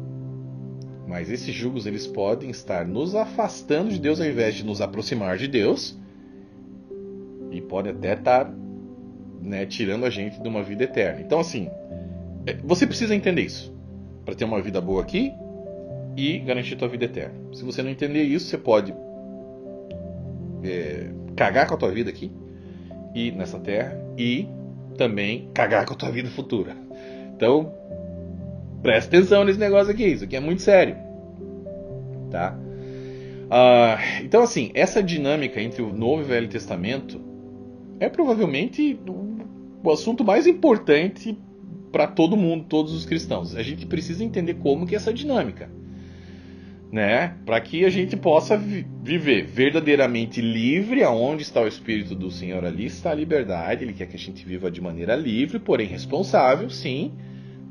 mas esses julgos eles podem estar nos afastando de Deus ao invés de nos aproximar de Deus, e pode até estar, né, tirando a gente de uma vida eterna. Então assim, você precisa entender isso para ter uma vida boa aqui e garantir tua vida eterna. Se você não entender isso, você pode cagar com a tua vida aqui e nessa terra, e também cagar com a tua vida futura. Então presta atenção nesse negócio aqui, isso aqui é muito sério, tá? Então assim, essa dinâmica entre o Novo e o Velho Testamento é provavelmente o assunto mais importante para todo mundo, todos os cristãos. A gente precisa entender como que é essa dinâmica, né? Para que a gente possa viver verdadeiramente livre. Aonde está o Espírito do Senhor, ali está a liberdade. Ele quer que a gente viva de maneira livre, porém responsável, sim,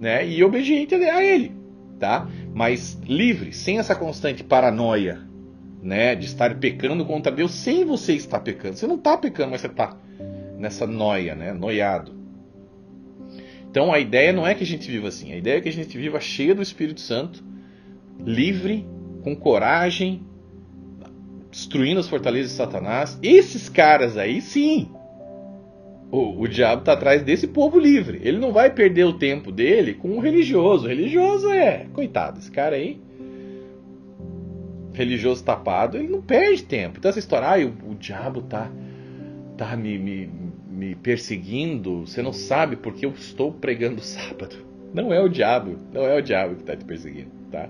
né? E obediente a Ele, tá? Mas livre, sem essa constante paranoia, né? De estar pecando contra Deus sem você estar pecando. Você não está pecando, mas você está nessa noia, né? Noiado. Então a ideia não é que a gente viva assim. A ideia é que a gente viva cheio do Espírito Santo, livre, com coragem, destruindo as fortalezas de Satanás. Esses caras aí, sim, o diabo está atrás desse povo livre. Ele não vai perder o tempo dele com um religioso. O religioso coitado, esse cara aí, religioso tapado, ele não perde tempo. Então essa história, o diabo tá me perseguindo, você não sabe porque eu estou pregando sábado. Não é o diabo que está te perseguindo, tá?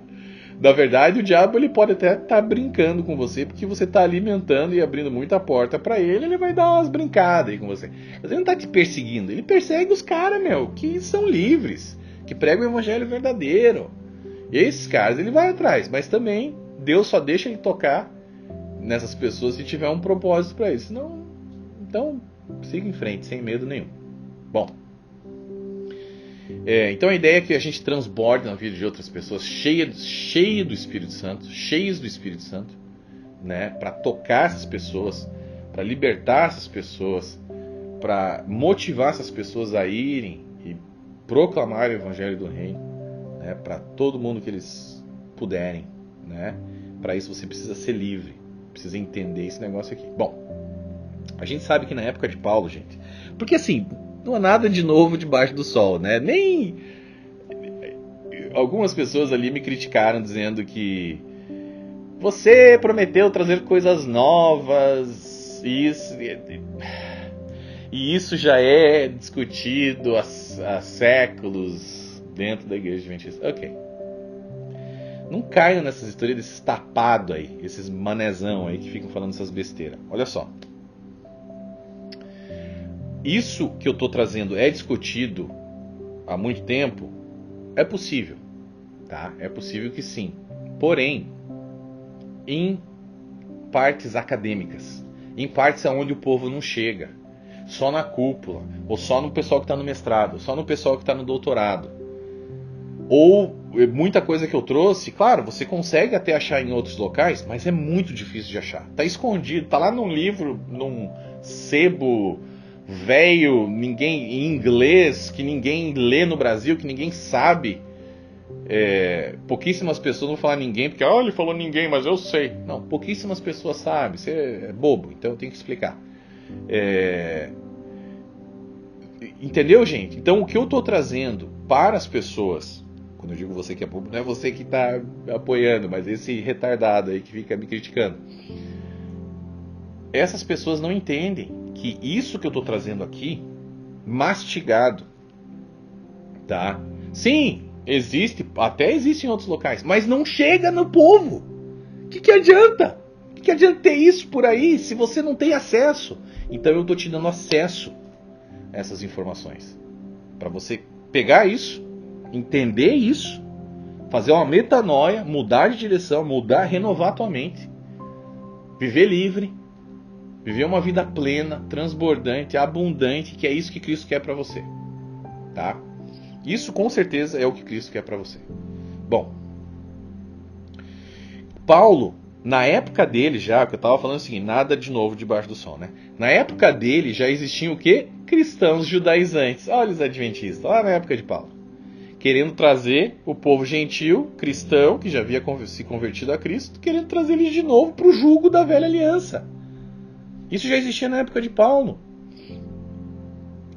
Na verdade, o diabo ele pode até estar brincando com você, porque você está alimentando e abrindo muita porta para ele, ele vai dar umas brincadas aí com você. Mas ele não está te perseguindo, ele persegue os caras, que são livres, que pregam o evangelho verdadeiro. E esses caras ele vai atrás, mas também Deus só deixa ele tocar nessas pessoas se tiver um propósito para isso. Senão, então, siga em frente, sem medo nenhum. Bom, então a ideia é que a gente transborde na vida de outras pessoas cheios do Espírito Santo, né, para tocar essas pessoas, para libertar essas pessoas, para motivar essas pessoas a irem e proclamar o Evangelho do Reino, né, para todo mundo que eles puderem, né? Para isso você precisa ser livre, precisa entender esse negócio aqui. Bom, a gente sabe que na época de Paulo, gente, porque assim, não há nada de novo debaixo do sol, né? Nem algumas pessoas ali me criticaram dizendo que você prometeu trazer coisas novas e isso já é discutido há séculos dentro da igreja adventista. Ok. Não caiam nessas histórias desses tapados aí, esses manezão aí que ficam falando essas besteiras. Olha só. Isso que eu estou trazendo é discutido há muito tempo? É possível, tá? É possível que sim. Porém, em partes acadêmicas, em partes onde o povo não chega, só na cúpula, ou só no pessoal que está no mestrado, só no pessoal que está no doutorado. Ou muita coisa que eu trouxe, claro, você consegue até achar em outros locais, mas é muito difícil de achar. Está escondido, está lá num livro, num sebo velho, ninguém em inglês, que ninguém lê no Brasil, que ninguém sabe. Pouquíssimas pessoas, não vou falar ninguém, porque ele falou ninguém, mas eu sei. Não, pouquíssimas pessoas sabem, você é bobo, então eu tenho que explicar. Entendeu, gente? Então, o que eu estou trazendo para as pessoas, quando eu digo você que é público, não é você que está apoiando, mas esse retardado aí que fica me criticando. Essas pessoas não entendem que isso que eu estou trazendo aqui, mastigado, tá? Sim, até existe em outros locais, mas não chega no povo. O que adianta? O que adianta ter isso por aí se você não tem acesso? Então eu estou te dando acesso a essas informações. Para você pegar isso, entender isso, fazer uma metanoia, mudar de direção, renovar a tua mente. Viver livre. Viver uma vida plena, transbordante, abundante, que é isso que Cristo quer para você. Tá? Isso com certeza é o que Cristo quer para você. Bom, Paulo, na época dele já, que eu estava falando assim, nada de novo debaixo do sol, né? Na época dele já existiam o quê? Cristãos judaizantes. Olha os adventistas, olha na época de Paulo. Querendo trazer o povo gentil, cristão, que já havia se convertido a Cristo, querendo trazer eles de novo para o jugo da velha aliança. Isso já existia na época de Paulo.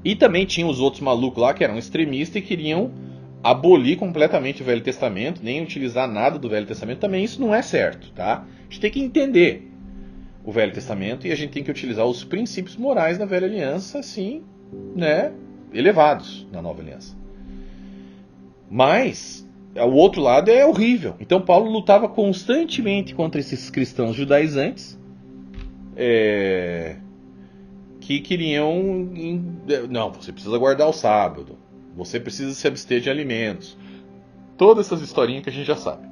E também tinha os outros malucos lá que eram extremistas e queriam abolir completamente o Velho Testamento, nem utilizar nada do Velho Testamento. Também isso não é certo, tá? A gente tem que entender o Velho Testamento e a gente tem que utilizar os princípios morais da Velha Aliança, assim, né, elevados na Nova Aliança. Mas o outro lado é horrível. Então Paulo lutava constantemente contra esses cristãos judaizantes, que queriam... Não, você precisa guardar o sábado. Você precisa se abster de alimentos. Todas essas historinhas que a gente já sabe.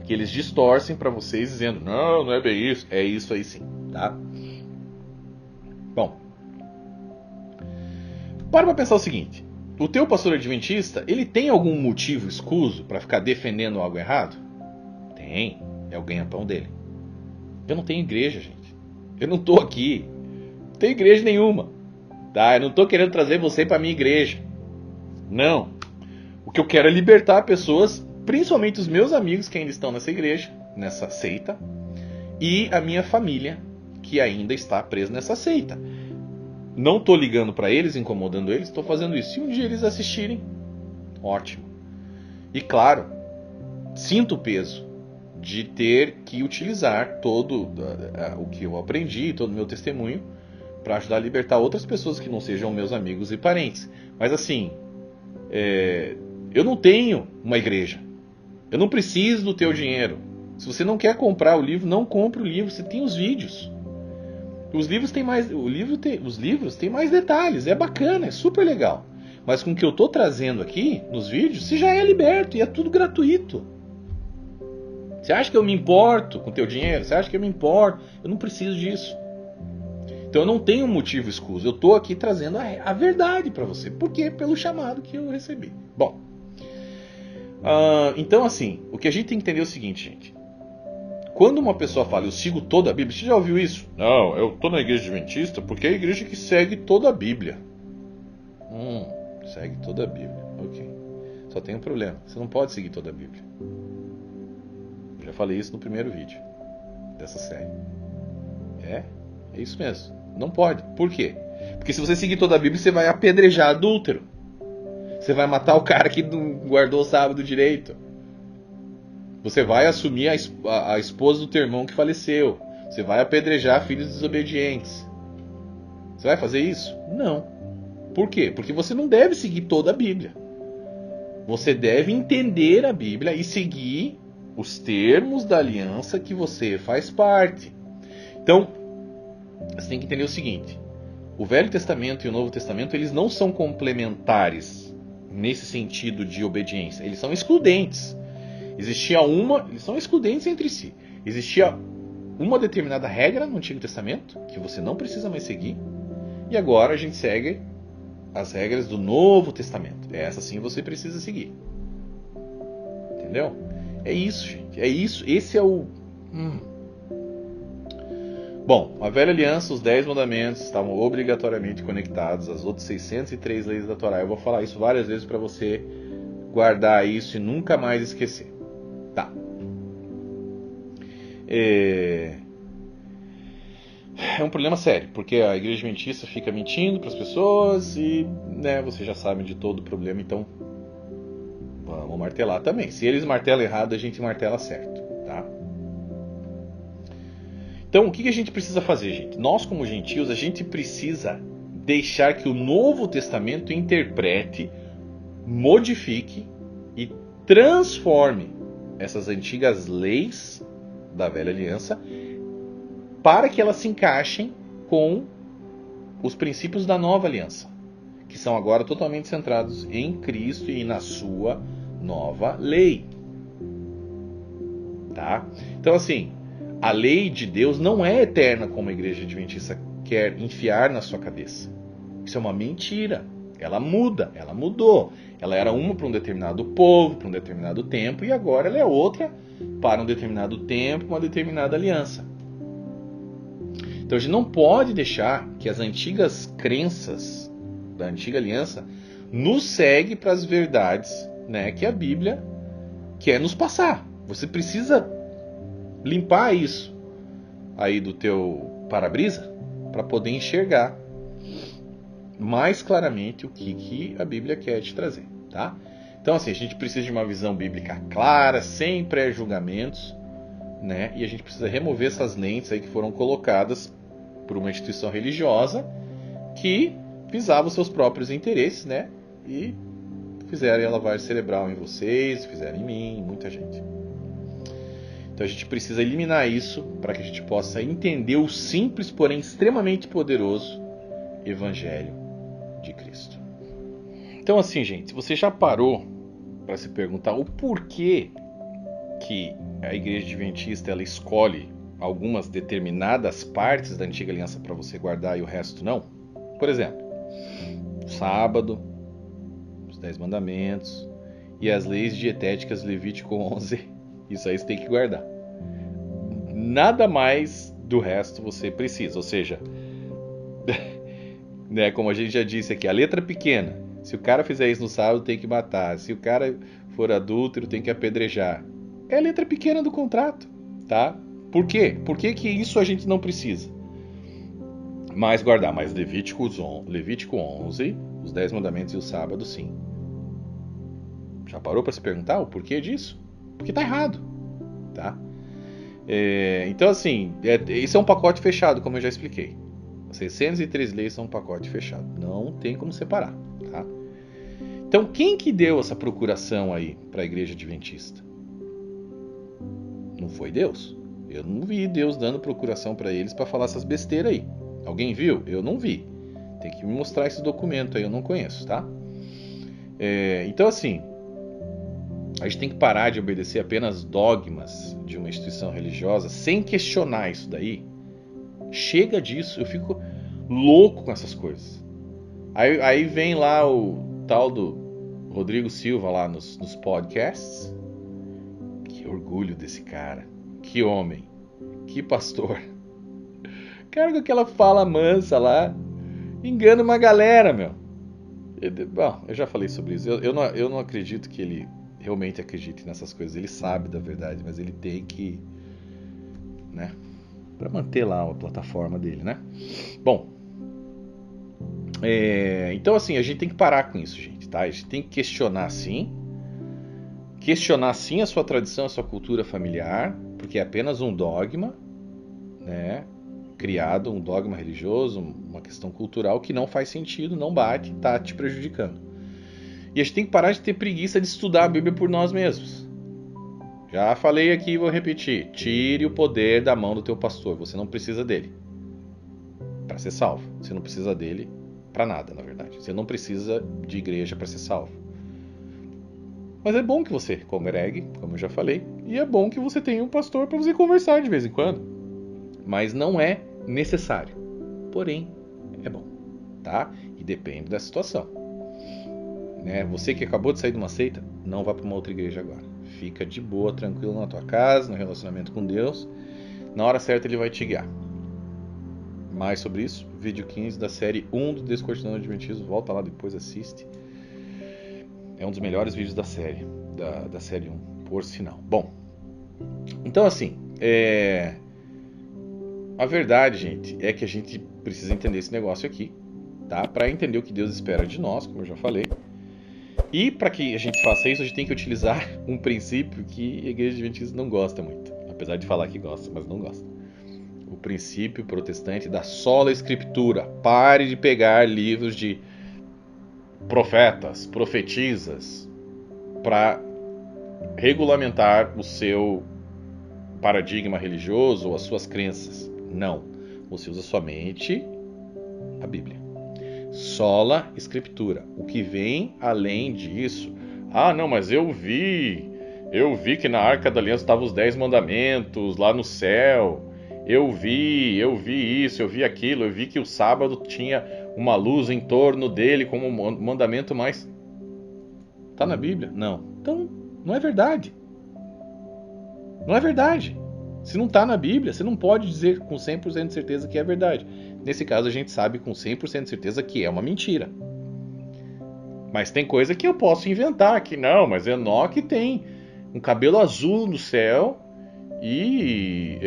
Que eles distorcem para vocês dizendo, não é bem isso. É isso aí sim, tá? Bom. Para pensar o seguinte. O teu pastor adventista, ele tem algum motivo escuso para ficar defendendo algo errado? Tem. É o ganha-pão dele. Eu não tenho igreja, gente. Eu não estou aqui. Não tenho igreja nenhuma. Tá? Eu não estou querendo trazer você para minha igreja. Não. O que eu quero é libertar pessoas, principalmente os meus amigos que ainda estão nessa igreja, nessa seita, e a minha família, que ainda está presa nessa seita. Não estou ligando para eles, incomodando eles, estou fazendo isso. Se um dia eles assistirem, ótimo. E claro, sinto o peso de ter que utilizar todo o que eu aprendi, todo o meu testemunho, para ajudar a libertar outras pessoas que não sejam meus amigos e parentes. Mas assim, eu não tenho uma igreja. Eu não preciso do teu dinheiro. Se você não quer comprar o livro, não compre o livro. Você tem os vídeos. Os livros têm mais detalhes. É bacana, é super legal. Mas com o que eu estou trazendo aqui nos vídeos, você já é liberto e é tudo gratuito. Você acha que eu me importo com o teu dinheiro? Você acha que eu me importo? Eu não preciso disso. Então eu não tenho um motivo escuso. Eu estou aqui trazendo a verdade para você. Por quê? Pelo chamado que eu recebi. Bom, então assim, o que a gente tem que entender é o seguinte, gente. Quando uma pessoa fala, eu sigo toda a Bíblia, você já ouviu isso? Não, eu estou na igreja adventista porque é a igreja que segue toda a Bíblia. Segue toda a Bíblia. Ok. Só tem um problema. Você não pode seguir toda a Bíblia. Eu já falei isso no primeiro vídeo dessa série. É isso mesmo. Não pode. Por quê? Porque se você seguir toda a Bíblia, você vai apedrejar adúltero. Você vai matar o cara que não guardou o sábado direito. Você vai assumir a esposa do teu irmão que faleceu. Você vai apedrejar filhos desobedientes. Você vai fazer isso? Não. Por quê? Porque você não deve seguir toda a Bíblia. Você deve entender a Bíblia e seguir os termos da aliança que você faz parte. Então, você tem que entender o seguinte. O Velho Testamento e o Novo Testamento, eles não são complementares nesse sentido de obediência. Eles são excludentes. Eles são excludentes entre si. Existia uma determinada regra no Antigo Testamento, que você não precisa mais seguir, e agora a gente segue as regras do Novo Testamento. Essa sim você precisa seguir. Entendeu? É isso, gente. É isso. Esse é o... Bom, a velha aliança, os 10 mandamentos estavam obrigatoriamente conectados às outras 603 leis da Torá. Eu vou falar isso várias vezes para você guardar isso e nunca mais esquecer. Tá. é um problema sério, porque a igreja adventista fica mentindo para as pessoas e, né, vocês já sabem de todo o problema, então vamos martelar também. Se eles martelam errado, a gente martela certo, tá? Então, o que a gente precisa fazer, gente? Nós, como gentios, a gente precisa deixar que o Novo Testamento interprete, modifique e transforme essas antigas leis da velha aliança para que elas se encaixem com os princípios da nova aliança, que são agora totalmente centrados em Cristo e na sua nova lei. Tá? Então, assim, a lei de Deus não é eterna como a igreja adventista quer enfiar na sua cabeça. Isso é uma mentira. Ela muda, ela mudou. Ela era uma para um determinado povo, para um determinado tempo, e agora ela é outra para um determinado tempo, uma determinada aliança. Então a gente não pode deixar que as antigas crenças da antiga aliança nos segue para as verdades, né, que a Bíblia quer nos passar. Você precisa limpar isso aí do teu para-brisa para poder enxergar mais claramente o que a Bíblia quer te trazer, tá? Então, assim, a gente precisa de uma visão bíblica clara, sem pré-julgamentos, né? E a gente precisa remover essas lentes aí que foram colocadas por uma instituição religiosa que visava os seus próprios interesses, né? E fizeram a lavagem cerebral em vocês, fizeram em mim, em muita gente. Então a gente precisa eliminar isso para que a gente possa entender o simples, porém extremamente poderoso Evangelho de Cristo. Então, assim, gente, você já parou para se perguntar o porquê que a igreja adventista ela escolhe algumas determinadas partes da antiga aliança para você guardar e o resto não? Por exemplo, o sábado, os 10 mandamentos e as leis dietéticas Levítico 11, isso aí você tem que guardar. Nada mais do resto você precisa, ou seja, né, como a gente já disse aqui, a letra pequena. Se o cara fizer isso no sábado, tem que matar. Se o cara for adúltero, tem que apedrejar. É a letra pequena do contrato, tá? Por quê? Por que isso a gente não precisa? Mas guardar. Mas Levítico 11, os 10 mandamentos e o sábado, sim. Já parou para se perguntar o porquê disso? Porque tá errado, tá? Então, assim, isso é um pacote fechado, como eu já expliquei. 603 leis são um pacote fechado. Não tem como separar, tá? Então, quem que deu essa procuração aí para a igreja adventista? Não foi Deus. Eu não vi Deus dando procuração para eles para falar essas besteiras aí. Alguém viu? Eu não vi. Tem que me mostrar esse documento aí, eu não conheço, tá? Então, assim, a gente tem que parar de obedecer apenas dogmas de uma instituição religiosa sem questionar isso daí. Chega disso, eu fico louco com essas coisas. Aí vem lá o tal do Rodrigo Silva lá nos podcasts. Que orgulho desse cara. Que homem. Que pastor. Cara, com aquela fala mansa lá, engana uma galera, meu. Bom, eu já falei sobre isso. Eu não acredito que ele realmente acredite nessas coisas. Ele sabe da verdade, mas ele tem que, né, para manter lá a plataforma dele, né? Bom, então assim, a gente tem que parar com isso, gente, tá? A gente tem que questionar sim a sua tradição, a sua cultura familiar, porque é apenas um dogma, né? Criado, um dogma religioso, uma questão cultural que não faz sentido, não bate, tá te prejudicando. E a gente tem que parar de ter preguiça de estudar a Bíblia por nós mesmos. Já falei aqui e vou repetir. Tire o poder da mão do teu pastor. Você não precisa dele para ser salvo. Você não precisa dele para nada, na verdade. Você não precisa de igreja para ser salvo. Mas é bom que você congregue, como eu já falei. E é bom que você tenha um pastor para você conversar de vez em quando. Mas não é necessário. Porém, é bom, tá? E depende da situação. Né? Você que acabou de sair de uma seita, não vá para uma outra igreja agora. Fica de boa, tranquilo na tua casa, no relacionamento com Deus. Na hora certa ele vai te guiar. Mais sobre isso, vídeo 15 da série 1 do Descortinando o Adventismo. Volta lá depois, assiste. É um dos melhores vídeos da série, da série 1, por sinal. Bom, então assim, a verdade, gente, é que a gente precisa entender esse negócio aqui, tá? Para entender o que Deus espera de nós, como eu já falei. E para que a gente faça isso, a gente tem que utilizar um princípio que a Igreja Adventista não gosta muito. Apesar de falar que gosta, mas não gosta. O princípio protestante da sola escritura. Pare de pegar livros de profetas, profetisas, para regulamentar o seu paradigma religioso ou as suas crenças. Não. Você usa somente a Bíblia. Sola escritura. O que vem além disso? Ah, não, mas eu vi que na Arca da Aliança estavam os 10 mandamentos lá no céu. Eu vi isso, eu vi aquilo, eu vi que o sábado tinha uma luz em torno dele como um mandamento mais... Tá na Bíblia? Não. Então, não é verdade. Não é verdade. Se não está na Bíblia, você não pode dizer com 100% de certeza que é verdade. Nesse caso, a gente sabe com 100% de certeza que é uma mentira. Mas tem coisa que eu posso inventar, que não, mas Enoque tem um cabelo azul no céu e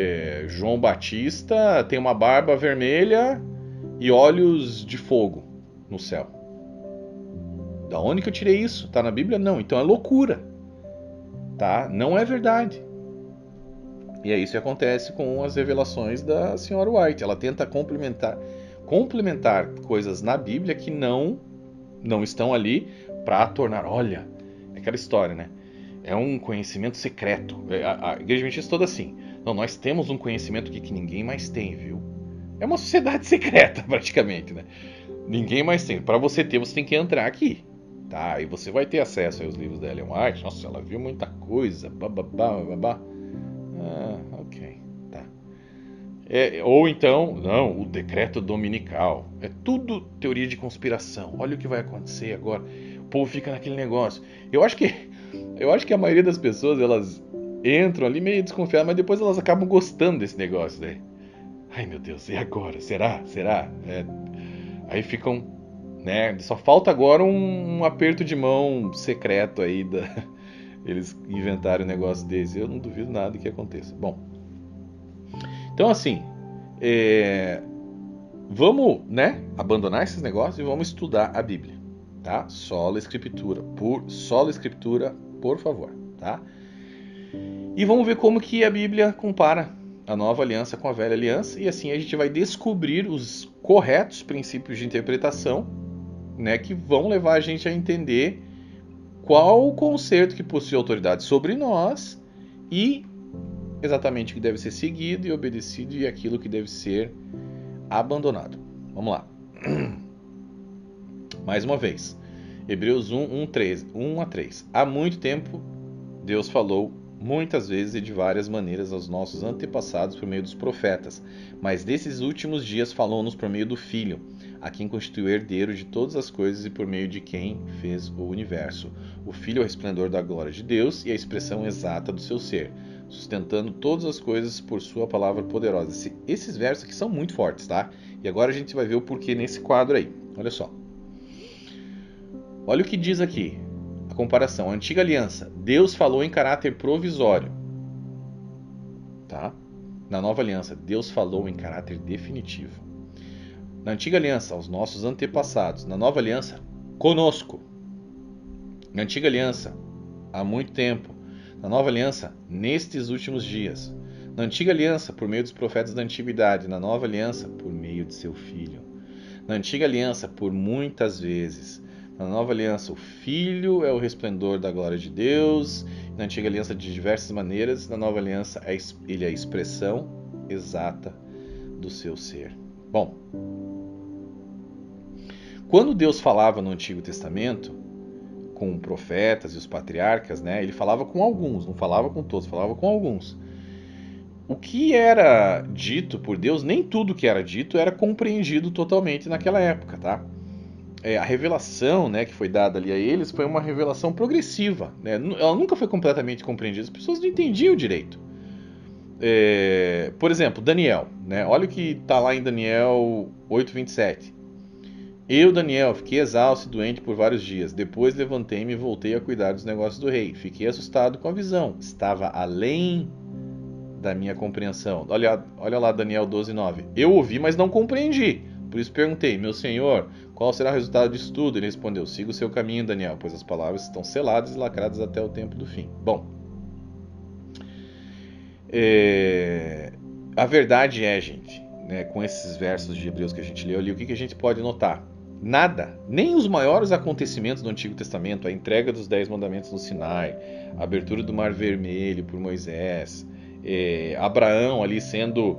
João Batista tem uma barba vermelha e olhos de fogo no céu. Da onde que eu tirei isso? Tá na Bíblia? Não. Então é loucura. Tá? Não é verdade. E é isso que acontece com as revelações da senhora White. Ela tenta complementar coisas na Bíblia que não estão ali para tornar, olha, é aquela história, né? É um conhecimento secreto. A Igreja Adventista é toda assim. Não, nós temos um conhecimento que ninguém mais tem, viu? É uma sociedade secreta, praticamente, né? Ninguém mais tem. Para você ter, você tem que entrar aqui. Tá? E você vai ter acesso aos livros da Ellen White. Nossa, ela viu muita coisa. Bababá. Ah, ok, tá. Ou então, não, o decreto dominical. É tudo teoria de conspiração. Olha o que vai acontecer agora. O povo fica naquele negócio. Eu acho que a maioria das pessoas, elas entram ali meio desconfiadas, mas depois elas acabam gostando desse negócio, né? Ai, meu Deus, e agora? Será? Aí ficam, né? Só falta agora um aperto de mão secreto aí eles inventarem um negócio desse. Eu não duvido nada que aconteça. Bom, então assim, vamos, né, abandonar esses negócios e vamos estudar a Bíblia, tá? Sola Escritura, por favor, tá? E vamos ver como que a Bíblia compara a nova aliança com a velha aliança, e assim a gente vai descobrir os corretos princípios de interpretação, né, que vão levar a gente a entender qual o concerto que possui autoridade sobre nós e exatamente o que deve ser seguido e obedecido e aquilo que deve ser abandonado. Vamos lá. Mais uma vez. Hebreus 1 a 3. Há muito tempo Deus falou muitas vezes e de várias maneiras aos nossos antepassados por meio dos profetas, mas desses últimos dias falou-nos por meio do Filho, a quem constituiu herdeiro de todas as coisas e por meio de quem fez o universo. O Filho é o resplendor da glória de Deus e a expressão exata do seu ser, sustentando todas as coisas por sua palavra poderosa. Esses versos aqui são muito fortes, tá? E agora a gente vai ver o porquê nesse quadro aí. Olha só. Olha o que diz aqui. A comparação. A antiga aliança. Deus falou em caráter provisório. Tá? Na nova aliança, Deus falou em caráter definitivo. Na antiga aliança, aos nossos antepassados. Na nova aliança, conosco. Na antiga aliança, há muito tempo. Na nova aliança, nestes últimos dias. Na antiga aliança, por meio dos profetas da antiguidade. Na nova aliança, por meio de seu Filho. Na antiga aliança, por muitas vezes. Na nova aliança, o Filho é o resplendor da glória de Deus. Na antiga aliança, de diversas maneiras. Na nova aliança, ele é a expressão exata do seu ser. Bom, quando Deus falava no Antigo Testamento com profetas e os patriarcas, né, ele falava com alguns, não falava com todos, falava com alguns. O que era dito por Deus, nem tudo que era dito era compreendido totalmente naquela época, tá? A revelação, né, que foi dada ali a eles foi uma revelação progressiva, né? Ela nunca foi completamente compreendida, as pessoas não entendiam direito. Por exemplo, Daniel, né? Olha o que está lá em Daniel 8:27. Eu, Daniel, fiquei exausto e doente por vários dias. Depois levantei-me e voltei a cuidar dos negócios do rei. Fiquei assustado com a visão. Estava além da minha compreensão. Olha lá Daniel 12:9. Eu ouvi, mas não compreendi. Por isso perguntei, meu senhor, qual será o resultado disso tudo? Ele respondeu, siga o seu caminho, Daniel, pois as palavras estão seladas e lacradas até o tempo do fim. Bom, a verdade é, gente, né, com esses versos de Hebreus que a gente leu ali, o que a gente pode notar? Nada, nem os maiores acontecimentos do Antigo Testamento, a entrega dos 10 mandamentos no Sinai, a abertura do Mar Vermelho por Moisés, Abraão ali sendo,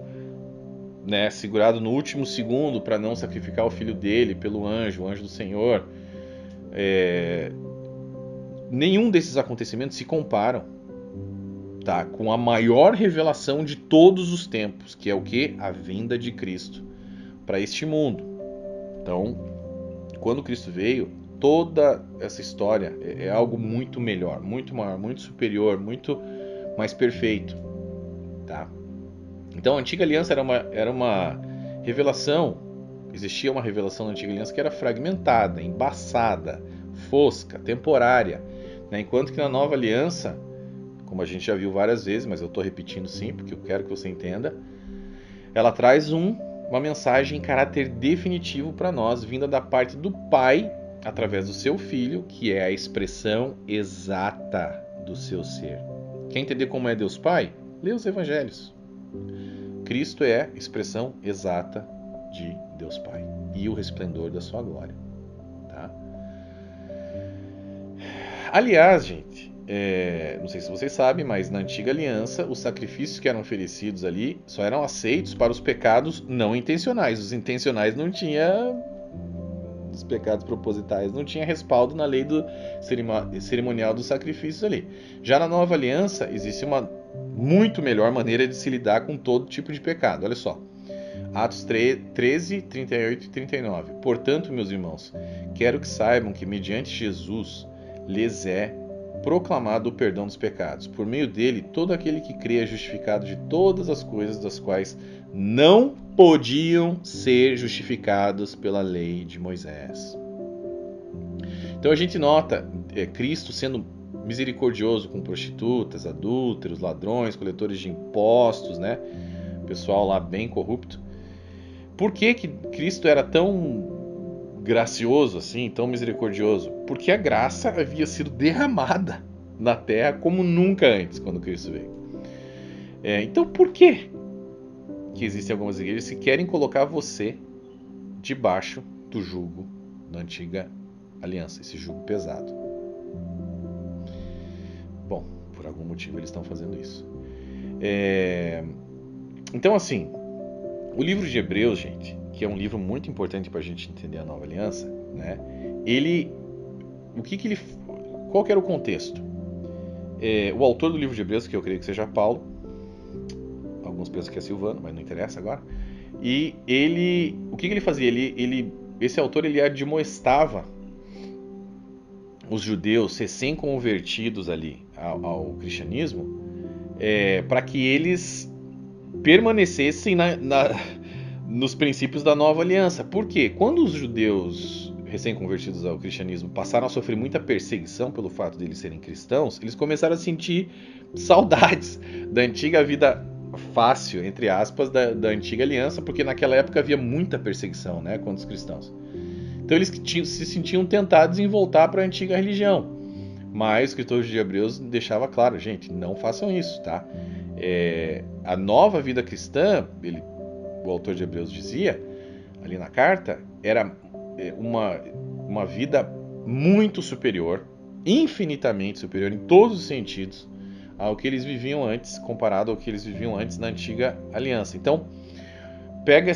né, segurado no último segundo para não sacrificar o filho dele pelo anjo, o anjo do Senhor. Nenhum desses acontecimentos se comparam, tá, com a maior revelação de todos os tempos, que é o que? A vinda de Cristo para este mundo. Então, quando Cristo veio, toda essa história é algo muito melhor, muito maior, muito superior, muito mais perfeito, tá? Então a Antiga Aliança era uma revelação, existia uma revelação na Antiga Aliança que era fragmentada, embaçada, fosca, temporária, né? Enquanto que na Nova Aliança, como a gente já viu várias vezes, mas eu estou repetindo sim, porque eu quero que você entenda, ela traz uma mensagem em caráter definitivo para nós, vinda da parte do Pai, através do seu Filho, que é a expressão exata do seu ser. Quer entender como é Deus Pai? Lê os Evangelhos. Cristo é a expressão exata de Deus Pai e o resplendor da sua glória. Tá? Aliás, gente, não sei se vocês sabem, mas na Antiga Aliança, os sacrifícios que eram oferecidos ali só eram aceitos para os pecados não intencionais. Os intencionais não tinha, os pecados propositais não tinha respaldo na lei do cerimonial dos sacrifícios ali. Já na Nova Aliança, existe uma muito melhor maneira de se lidar com todo tipo de pecado. Olha só, Atos 13, 38 e 39. Portanto, meus irmãos, quero que saibam que mediante Jesus lhes é proclamado o perdão dos pecados. Por meio dele, todo aquele que crê é justificado de todas as coisas das quais não podiam ser justificados pela lei de Moisés. Então a gente nota Cristo sendo misericordioso com prostitutas, adúlteros, ladrões, coletores de impostos, né? Pessoal lá bem corrupto. Por que Cristo era tão gracioso assim, tão misericordioso? Porque a graça havia sido derramada na terra como nunca antes, quando Cristo veio. Então por que existem algumas igrejas que querem colocar você debaixo do jugo da antiga aliança, esse jugo pesado? Bom, por algum motivo eles estão fazendo isso. Então, assim, o livro de Hebreus, gente, que é um livro muito importante para a gente entender a nova aliança, né? Qual que era o contexto? O autor do livro de Hebreus, que eu creio que seja Paulo, alguns pensam que é Silvano, mas não interessa agora. E o que ele fazia? Esse autor ele admoestava os judeus recém-convertidos ali ao cristianismo, para que eles permanecessem nos princípios da nova aliança. Por quê? Quando os judeus recém-convertidos ao cristianismo passaram a sofrer muita perseguição pelo fato de eles serem cristãos, eles começaram a sentir saudades da antiga vida fácil, entre aspas, da antiga aliança, porque naquela época havia muita perseguição, né, contra os cristãos. Então eles se sentiam tentados em voltar para a antiga religião. Mas o escritor de Hebreus deixava claro, gente, não façam isso, tá? A nova vida cristã, o autor de Hebreus dizia, ali na carta, era uma vida muito superior, infinitamente superior em todos os sentidos, ao que eles viviam antes, comparado ao que eles viviam antes na antiga aliança. Então, pega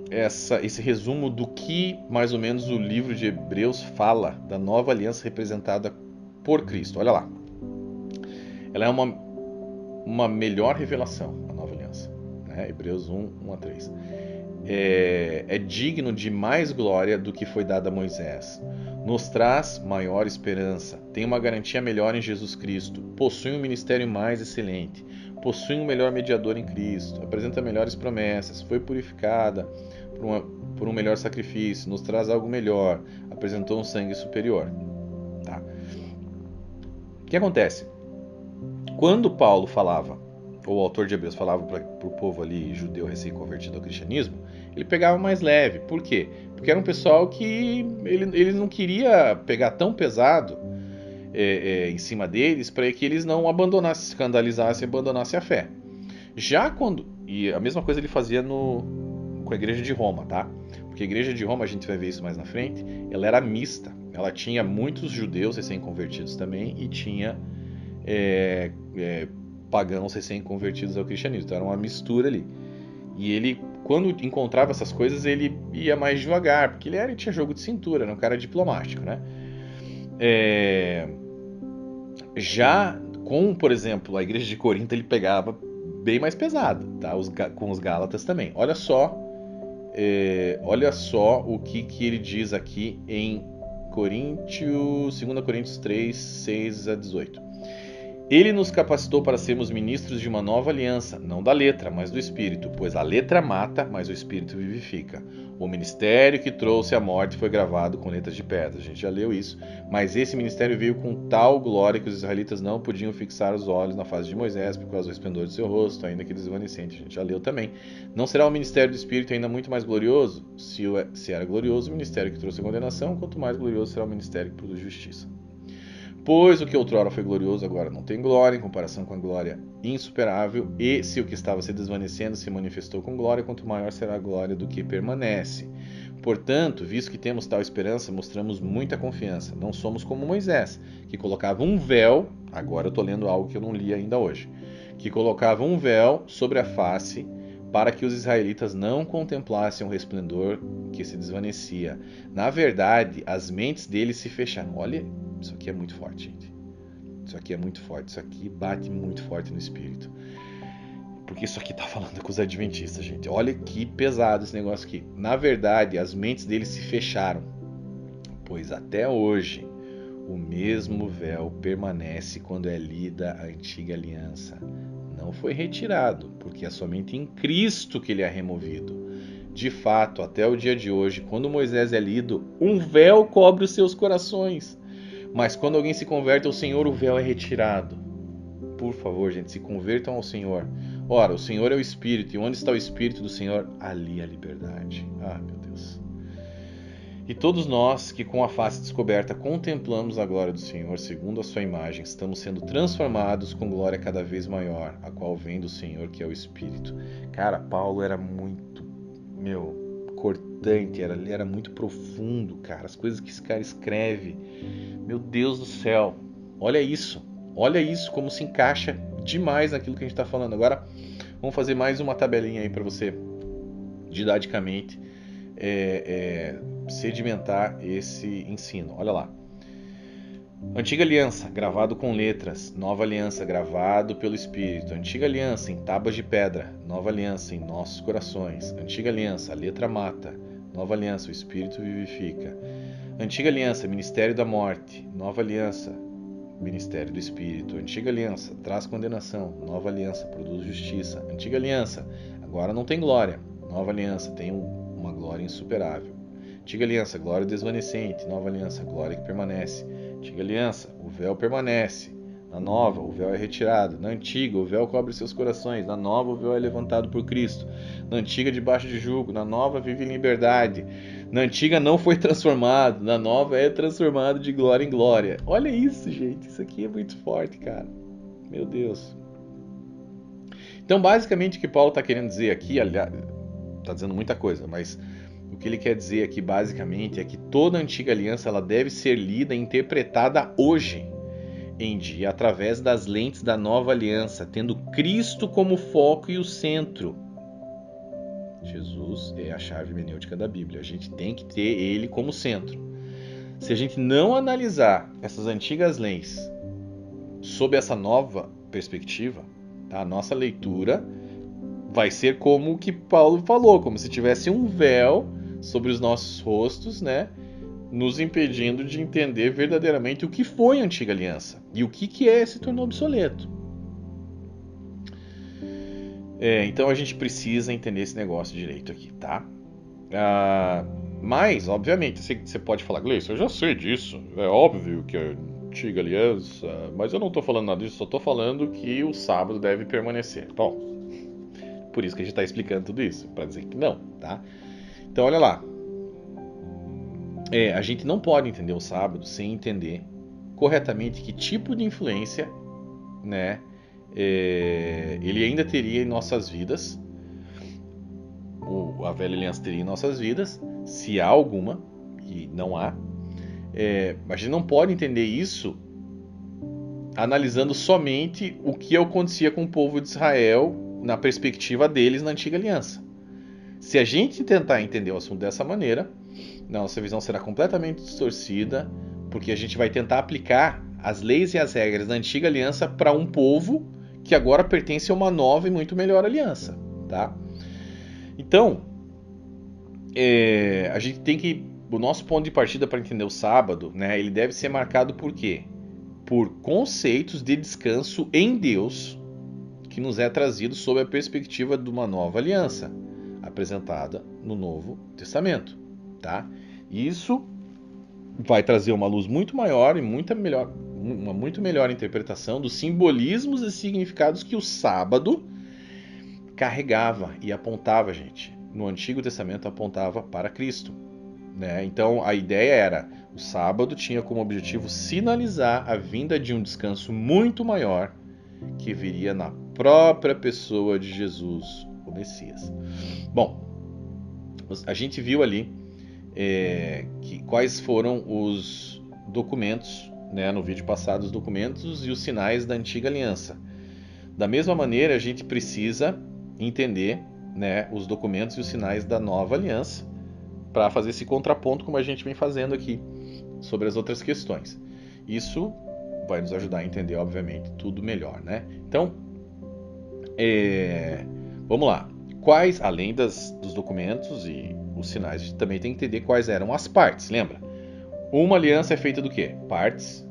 esse resumo do que mais ou menos o livro de Hebreus fala da nova aliança representada por Cristo. Olha lá. Ela é uma melhor revelação, a nova aliança. Né? Hebreus 1, 1 a 3. É digno de mais glória do que foi dada a Moisés. Nos traz maior esperança. Tem uma garantia melhor em Jesus Cristo. Possui um ministério mais excelente. Possui um melhor mediador em Cristo. Apresenta melhores promessas. Foi purificada por um melhor sacrifício. Nos traz algo melhor. Apresentou um sangue superior. Tá? O que acontece? quando Paulo falava, ou o autor de Hebreus falava para o povo ali judeu recém-convertido ao cristianismo, ele pegava mais leve. Por quê? Porque era um pessoal que ele não queria pegar tão pesado em cima deles para que eles não abandonassem, escandalizassem e abandonassem a fé. Já quando... E a mesma coisa ele fazia com a igreja de Roma, tá? Porque a igreja de Roma, a gente vai ver isso mais na frente, ela era mista. Ela tinha muitos judeus recém-convertidos também e tinha pagãos recém-convertidos ao cristianismo. Então era uma mistura ali. E ele, quando encontrava essas coisas, ele ia mais devagar, porque ele tinha jogo de cintura, era um cara diplomático, né? Já com, por exemplo, a igreja de Corinto, ele pegava bem mais pesado, tá? Com os Gálatas também. Olha só o que ele diz aqui em 2 Coríntios 3, 6 a 18. Ele nos capacitou para sermos ministros de uma nova aliança, não da letra, mas do Espírito, pois a letra mata, mas o Espírito vivifica. O ministério que trouxe a morte foi gravado com letras de pedra. A gente já leu isso, mas esse ministério veio com tal glória que os israelitas não podiam fixar os olhos na face de Moisés por causa do esplendor de seu rosto, ainda que desvanecente. A gente já leu também. Não será o ministério do Espírito ainda muito mais glorioso? Se era glorioso o ministério que trouxe a condenação, quanto mais glorioso será o ministério que produz justiça. Pois o que outrora foi glorioso agora não tem glória, em comparação com a glória insuperável, e se o que estava se desvanecendo se manifestou com glória, quanto maior será a glória do que permanece. Portanto, visto que temos tal esperança, mostramos muita confiança. Não somos como Moisés, que colocava um véu, agora eu estou lendo algo que eu não li ainda hoje, que colocava um véu sobre a face para que os israelitas não contemplassem o resplendor que se desvanecia. Na verdade, as mentes deles se fecharam. Olha, isso aqui é muito forte, gente. Isso aqui é muito forte. Isso aqui bate muito forte no espírito. Porque isso aqui está falando com os adventistas, gente. Olha que pesado esse negócio aqui. Na verdade, as mentes deles se fecharam. Pois até hoje, o mesmo véu permanece quando é lida a antiga aliança. Não foi retirado, porque é somente em Cristo que ele é removido. De fato, até o dia de hoje, quando Moisés é lido, um véu cobre os seus corações. Mas quando alguém se converte ao Senhor, o véu é retirado. Por favor, gente, se convertam ao Senhor. Ora, o Senhor é o Espírito, e onde está o Espírito do Senhor, ali a liberdade. Ah, meu Deus. E todos nós que com a face descoberta contemplamos a glória do Senhor segundo a sua imagem, estamos sendo transformados com glória cada vez maior, a qual vem do Senhor, que é o Espírito. Cara, Paulo era muito, cortante, ele era muito profundo, cara. As coisas que esse cara escreve, meu Deus do céu. Olha isso como se encaixa demais naquilo que a gente está falando. Agora, vamos fazer mais uma tabelinha aí para você, didaticamente, sedimentar esse ensino. Olha lá. Antiga aliança, gravado com letras. Nova aliança, gravado pelo Espírito. Antiga aliança, em tábuas de pedra. Nova aliança, em nossos corações. Antiga aliança, a letra mata. Nova aliança, o Espírito vivifica. Antiga aliança, ministério da morte. Nova aliança, ministério do Espírito. Antiga aliança, traz condenação. Nova aliança, produz justiça. Antiga aliança, agora não tem glória. Nova aliança, tem uma glória insuperável. Antiga aliança, glória desvanecente. Nova aliança, glória que permanece. Antiga aliança, o véu permanece. Na nova, o véu é retirado. Na antiga, o véu cobre seus corações. Na nova, o véu é levantado por Cristo. Na antiga, debaixo de jugo. Na nova, vive em liberdade. Na antiga, não foi transformado. Na nova, é transformado de glória em glória. Olha isso, gente. Isso aqui é muito forte, cara. Meu Deus. Então, basicamente, o que Paulo está querendo dizer aqui, aliás, está dizendo muita coisa, mas o que ele quer dizer aqui, basicamente, é que toda a antiga aliança ela deve ser lida e interpretada hoje em dia, através das lentes da nova aliança, tendo Cristo como foco e o centro. Jesus é a chave hermenêutica da Bíblia. A gente tem que ter ele como centro. Se a gente não analisar essas antigas leis sob essa nova perspectiva, tá? A nossa leitura vai ser como o que Paulo falou, como se tivesse um véu sobre os nossos rostos, né? Nos impedindo de entender verdadeiramente o que foi a antiga aliança e o que se tornou obsoleto. Então a gente precisa entender esse negócio direito aqui, tá? Mas, obviamente, você pode falar, Gleice, eu já sei disso. É óbvio que antiga aliança, mas eu não estou falando nada disso, só estou falando que o sábado deve permanecer. Bom, por isso que a gente está explicando tudo isso, para dizer que não, tá? Então, olha lá. A gente não pode entender o sábado sem entender corretamente que tipo de influência, né, ele ainda teria em nossas vidas, a velha aliança teria em nossas vidas, se há alguma, que não há. A gente não pode entender isso analisando somente o que acontecia com o povo de Israel na perspectiva deles na antiga aliança. Se a gente tentar entender o assunto dessa maneira, nossa visão será completamente distorcida, porque a gente vai tentar aplicar as leis e as regras da antiga aliança para um povo que agora pertence a uma nova e muito melhor aliança, tá? Então, a gente tem que... O nosso ponto de partida para entender o sábado, né, ele deve ser marcado por quê? Por conceitos de descanso em Deus que nos é trazido sob a perspectiva de uma nova aliança apresentada no Novo Testamento, tá? Isso vai trazer uma luz muito maior e uma muito melhor interpretação dos simbolismos e significados que o sábado carregava e apontava, gente. No Antigo Testamento apontava para Cristo, né? Então a ideia era, o sábado tinha como objetivo sinalizar a vinda de um descanso muito maior que viria na própria pessoa de Jesus, o Messias. Bom, a gente viu ali quais foram os documentos, né, no vídeo passado, os documentos e os sinais da antiga aliança. Da mesma maneira, a gente precisa entender, né, os documentos e os sinais da nova aliança para fazer esse contraponto, como a gente vem fazendo aqui sobre as outras questões. Isso vai nos ajudar a entender, obviamente, tudo melhor, né? Então, vamos lá. Quais, além dos documentos e os sinais, a gente também tem que entender quais eram as partes, lembra? Uma aliança é feita do quê? Partes,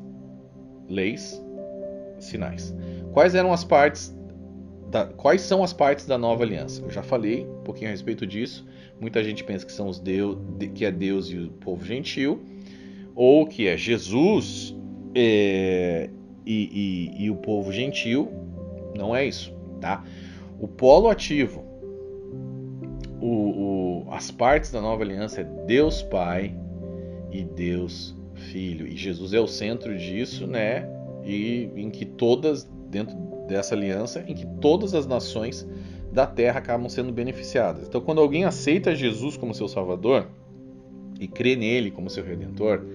leis, sinais. Quais eram as partes? Quais são as partes da nova aliança? Eu já falei um pouquinho a respeito disso. Muita gente pensa que são que é Deus e o povo gentil, ou que é Jesus e o povo gentil. Não é isso, tá? O polo ativo, as partes da nova aliança é Deus Pai e Deus Filho. E Jesus é o centro disso, né? E em que dentro dessa aliança, em que todas as nações da terra acabam sendo beneficiadas. Então, quando alguém aceita Jesus como seu Salvador e crê nele como seu Redentor,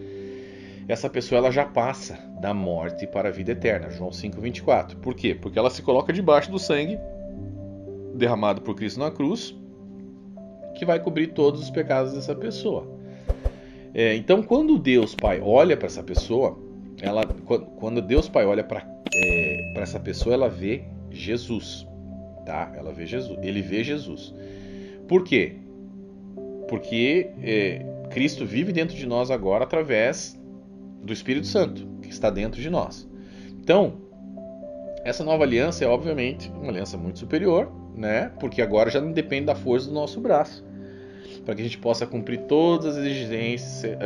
essa pessoa ela já passa da morte para a vida eterna. João 5,24. Por quê? Porque ela se coloca debaixo do sangue derramado por Cristo na cruz, que vai cobrir todos os pecados dessa pessoa. Então, quando Deus Pai olha para essa pessoa, quando Deus Pai olha para essa pessoa, ela vê Jesus, tá? Ele vê Jesus. Por quê? Porque Cristo vive dentro de nós agora através do Espírito Santo, que está dentro de nós. Então, essa nova aliança é obviamente uma aliança muito superior, né? Porque agora já não depende da força do nosso braço, para que a gente possa cumprir todas as exigências,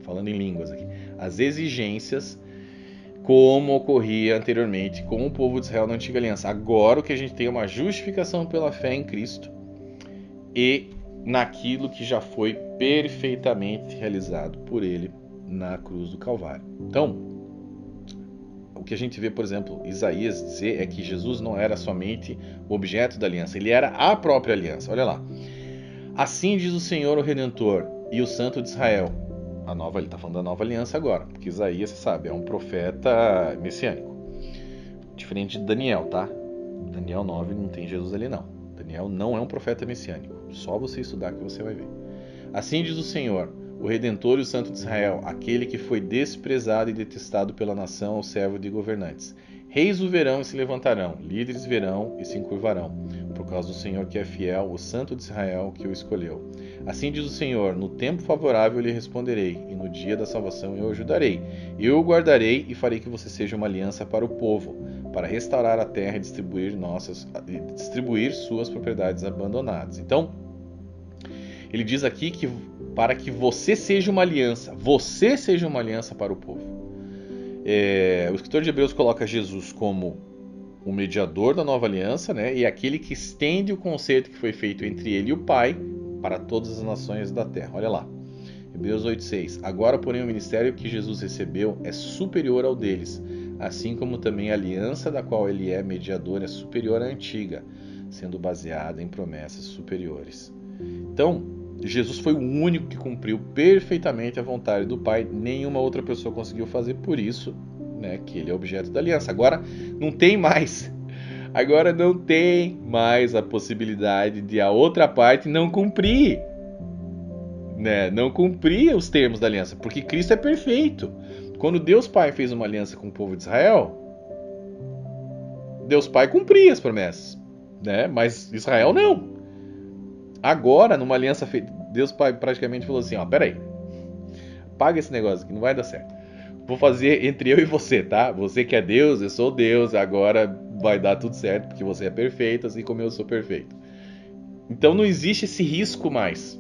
falando em línguas aqui, as exigências como ocorria anteriormente com o povo de Israel na antiga aliança. Agora o que a gente tem é uma justificação pela fé em Cristo e naquilo que já foi perfeitamente realizado por ele na cruz do Calvário. Então, o que a gente vê, por exemplo, Isaías dizer é que Jesus não era somente o objeto da aliança, ele era a própria aliança. Olha lá. Assim diz o Senhor, o Redentor e o Santo de Israel. Ele está falando da nova aliança agora, porque Isaías, você sabe, é um profeta messiânico. Diferente de Daniel, tá? Daniel 9 não tem Jesus ali não. Daniel não é um profeta messiânico. Só você estudar que você vai ver. Assim diz o Senhor, o Redentor e o Santo de Israel, aquele que foi desprezado e detestado pela nação, o servo de governantes. Reis o verão e se levantarão, líderes verão e se encurvarão, por causa do Senhor que é fiel, o Santo de Israel que o escolheu. Assim diz o Senhor, no tempo favorável eu lhe responderei, e no dia da salvação eu o ajudarei. Eu o guardarei e farei que você seja uma aliança para o povo, para restaurar a terra e distribuir suas propriedades abandonadas. Então, Ele diz aqui que para que você seja uma aliança para o povo. O escritor de Hebreus coloca Jesus como o mediador da nova aliança, né? E aquele que estende o concerto que foi feito entre ele e o Pai para todas as nações da terra. Olha lá, Hebreus 8,6. Agora, porém, o ministério que Jesus recebeu é superior ao deles, assim como também a aliança da qual ele é mediador é superior à antiga, sendo baseada em promessas superiores. Então, Jesus foi o único que cumpriu perfeitamente a vontade do Pai. Nenhuma outra pessoa conseguiu fazer, por isso, né, que ele é objeto da aliança. Agora não tem mais a possibilidade de a outra parte não cumprir, né? Não cumprir os termos da aliança, porque Cristo é perfeito. Quando Deus Pai fez uma aliança com o povo de Israel, Deus Pai cumpria as promessas, né? Mas Israel não. Agora, numa aliança feita, Deus Pai praticamente falou assim, peraí, paga esse negócio aqui, não vai dar certo. Vou fazer entre eu e você, tá? Você que é Deus, eu sou Deus, agora vai dar tudo certo, porque você é perfeito, assim como eu sou perfeito. Então não existe esse risco mais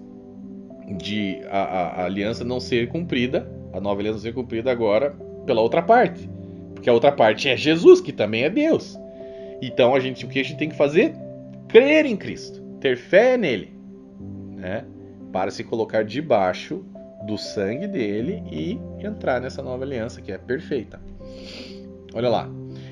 de a aliança não ser cumprida, a nova aliança não ser cumprida agora pela outra parte. Porque a outra parte é Jesus, que também é Deus. Então o que a gente tem que fazer? Crer em Cristo, ter fé nele, né? Para se colocar debaixo do sangue dele e entrar nessa nova aliança que é perfeita. Olha lá.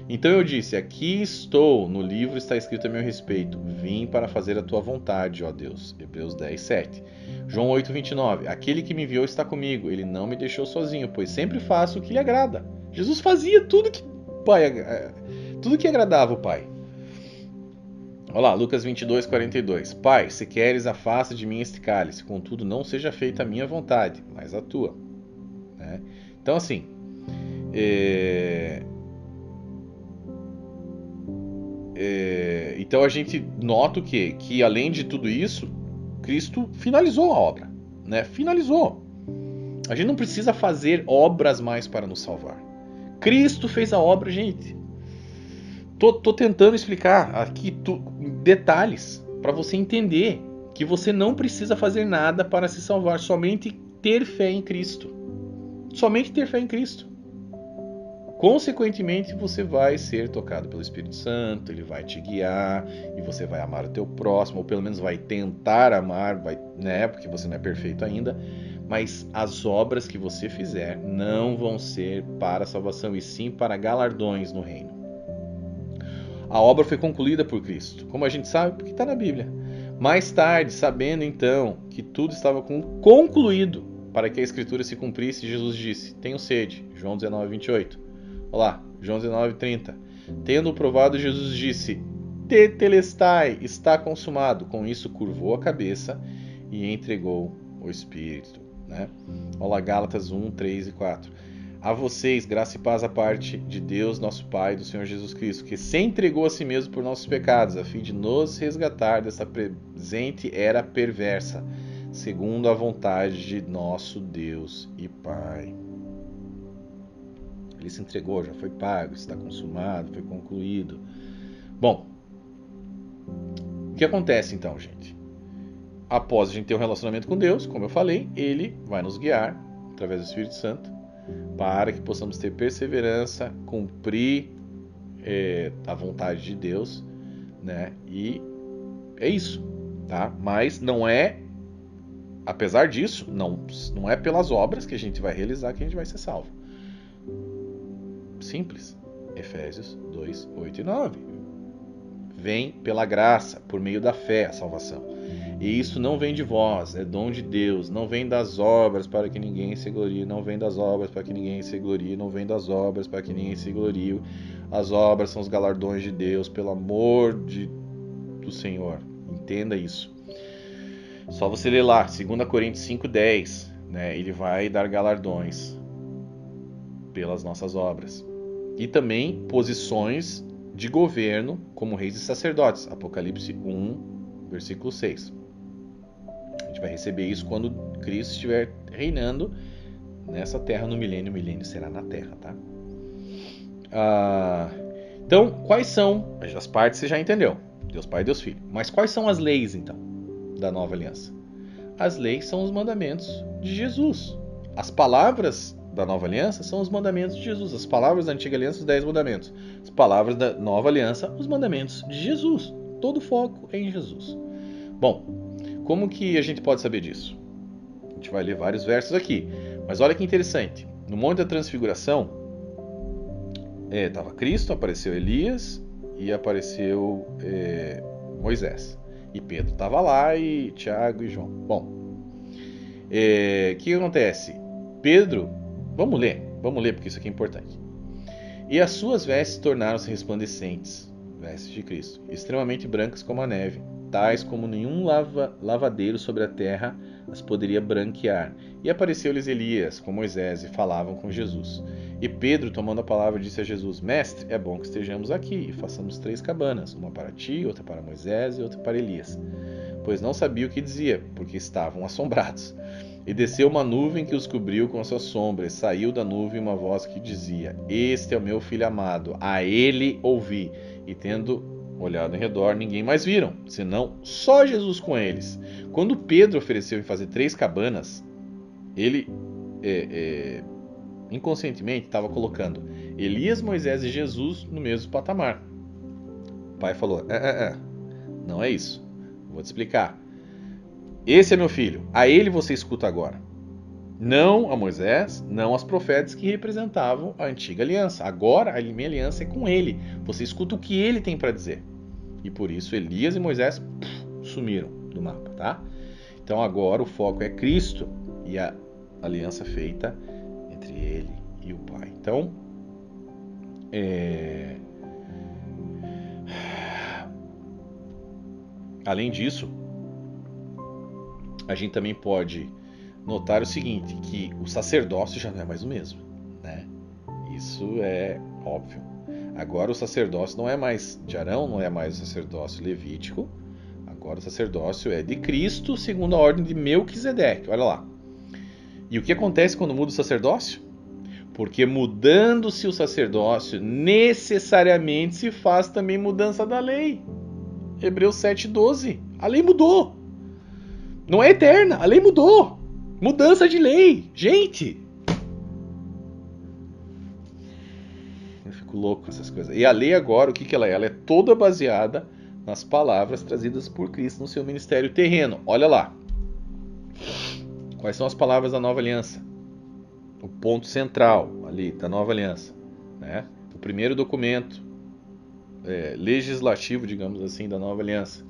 Então eu disse, aqui estou, no livro está escrito a meu respeito, vim para fazer a tua vontade, ó Deus. Hebreus 10, 7. João 8, 29. Aquele que me enviou está comigo, ele não me deixou sozinho, pois sempre faço o que lhe agrada. Jesus fazia tudo que agradava o Pai. Olha lá, Lucas 22, 42. Pai, se queres, afasta de mim este cálice, contudo não seja feita a minha vontade, mas a tua. Né? Então assim, então a gente nota o quê? Que além de tudo isso, Cristo finalizou a obra, né? Finalizou. A gente não precisa fazer obras mais para nos salvar. Cristo fez a obra, gente. Tô tentando explicar aqui detalhes para você entender que você não precisa fazer nada para se salvar, somente ter fé em Cristo. Somente ter fé em Cristo. Consequentemente, você vai ser tocado pelo Espírito Santo, ele vai te guiar e você vai amar o teu próximo, ou pelo menos vai tentar amar, né? Porque você não é perfeito ainda. Mas as obras que você fizer não vão ser para a salvação, e sim para galardões no reino. A obra foi concluída por Cristo. Como a gente sabe? Porque está na Bíblia. Mais tarde, sabendo então que tudo estava concluído para que a Escritura se cumprisse, Jesus disse, tenho sede. João 19, 28. Olha lá, João 19, 30. Tendo provado, Jesus disse, tetelestai, está consumado. Com isso curvou a cabeça e entregou o Espírito. Né? Olha lá, Gálatas 1, 3 e 4. A vocês, graça e paz à parte de Deus, nosso Pai, do Senhor Jesus Cristo, que se entregou a si mesmo por nossos pecados, a fim de nos resgatar dessa presente era perversa, segundo a vontade de nosso Deus e Pai. Ele se entregou, já foi pago, está consumado, foi concluído. Bom, o que acontece então, gente? Após a gente ter um relacionamento com Deus, como eu falei, Ele vai nos guiar, através do Espírito Santo, para que possamos ter perseverança, cumprir a vontade de Deus, né? E é isso, tá? Mas não é, apesar disso, não é pelas obras que a gente vai realizar que a gente vai ser salvo. Simples. Efésios 2, 8 e 9. Vem pela graça, por meio da fé, a salvação. E isso não vem de vós, é dom de Deus. Não vem das obras para que ninguém se glorie. Não vem das obras para que ninguém se glorie. Não vem das obras para que ninguém se glorie. As obras são os galardões de Deus, pelo amor do Senhor. Entenda isso. Só você ler lá, 2 Coríntios 5,10, né? Ele vai dar galardões pelas nossas obras. E também posições de governo como reis e sacerdotes. Apocalipse 1, versículo 6. A gente vai receber isso quando Cristo estiver reinando nessa terra no milênio. O milênio será na terra, tá? Então, quais são as partes? Você já entendeu. Deus Pai e Deus Filho. Mas quais são as leis, então, da nova aliança? as leis são os mandamentos de Jesus. As palavras da nova aliança são os mandamentos de Jesus. As palavras da antiga aliança, os 10 mandamentos. As palavras da nova aliança, os mandamentos de Jesus. Todo o foco é em Jesus. Bom, como que a gente pode saber disso? A gente vai ler vários versos aqui. Mas olha que interessante. No Monte da Transfiguração, estava Cristo, apareceu Elias e apareceu Moisés. E Pedro estava lá, e Tiago e João. Bom, o que acontece? Pedro, vamos ler porque isso aqui é importante. E as suas vestes tornaram-se resplandecentes, vestes de Cristo, extremamente brancas como a neve, tais como nenhum lavadeiro sobre a terra as poderia branquear. E apareceu-lhes Elias com Moisés e falavam com Jesus. E Pedro, tomando a palavra, disse a Jesus: Mestre, é bom que estejamos aqui e façamos 3 cabanas, uma para ti, outra para Moisés e outra para Elias. Pois não sabia o que dizia, porque estavam assombrados. E desceu uma nuvem que os cobriu com a sua sombra, e saiu da nuvem uma voz que dizia: Este é o meu filho amado, a ele ouvi. E tendo olhado em redor, ninguém mais viram, senão só Jesus com eles. Quando Pedro ofereceu em fazer 3 cabanas, ele inconscientemente estava colocando Elias, Moisés e Jesus no mesmo patamar. O pai falou: não é isso, vou te explicar. Esse é meu filho, a ele você escuta agora. Não a Moisés, não aos profetas que representavam a antiga aliança. Agora a minha aliança é com ele. Você escuta o que ele tem para dizer. E por isso Elias e Moisés sumiram do mapa, tá? Então agora o foco é Cristo e a aliança feita entre ele e o Pai. Então, além disso, a gente também pode notar o seguinte, que o sacerdócio já não é mais o mesmo, né? Isso é óbvio. Agora o sacerdócio não é mais de Arão, não é mais o sacerdócio levítico. Agora o sacerdócio é de Cristo, segundo a ordem de Melquisedeque. Olha lá. E o que acontece quando muda o sacerdócio? Porque mudando-se o sacerdócio, necessariamente se faz também mudança da lei. Hebreus 7,12. A lei mudou. Não é eterna, a lei mudou. Mudança de lei. Gente! Eu fico louco com essas coisas. E a lei agora, o que ela é? Ela é toda baseada nas palavras trazidas por Cristo no seu ministério terreno. Olha lá. Quais são as palavras da nova aliança? O ponto central ali da nova aliança, né? O primeiro documento legislativo, digamos assim, da nova aliança.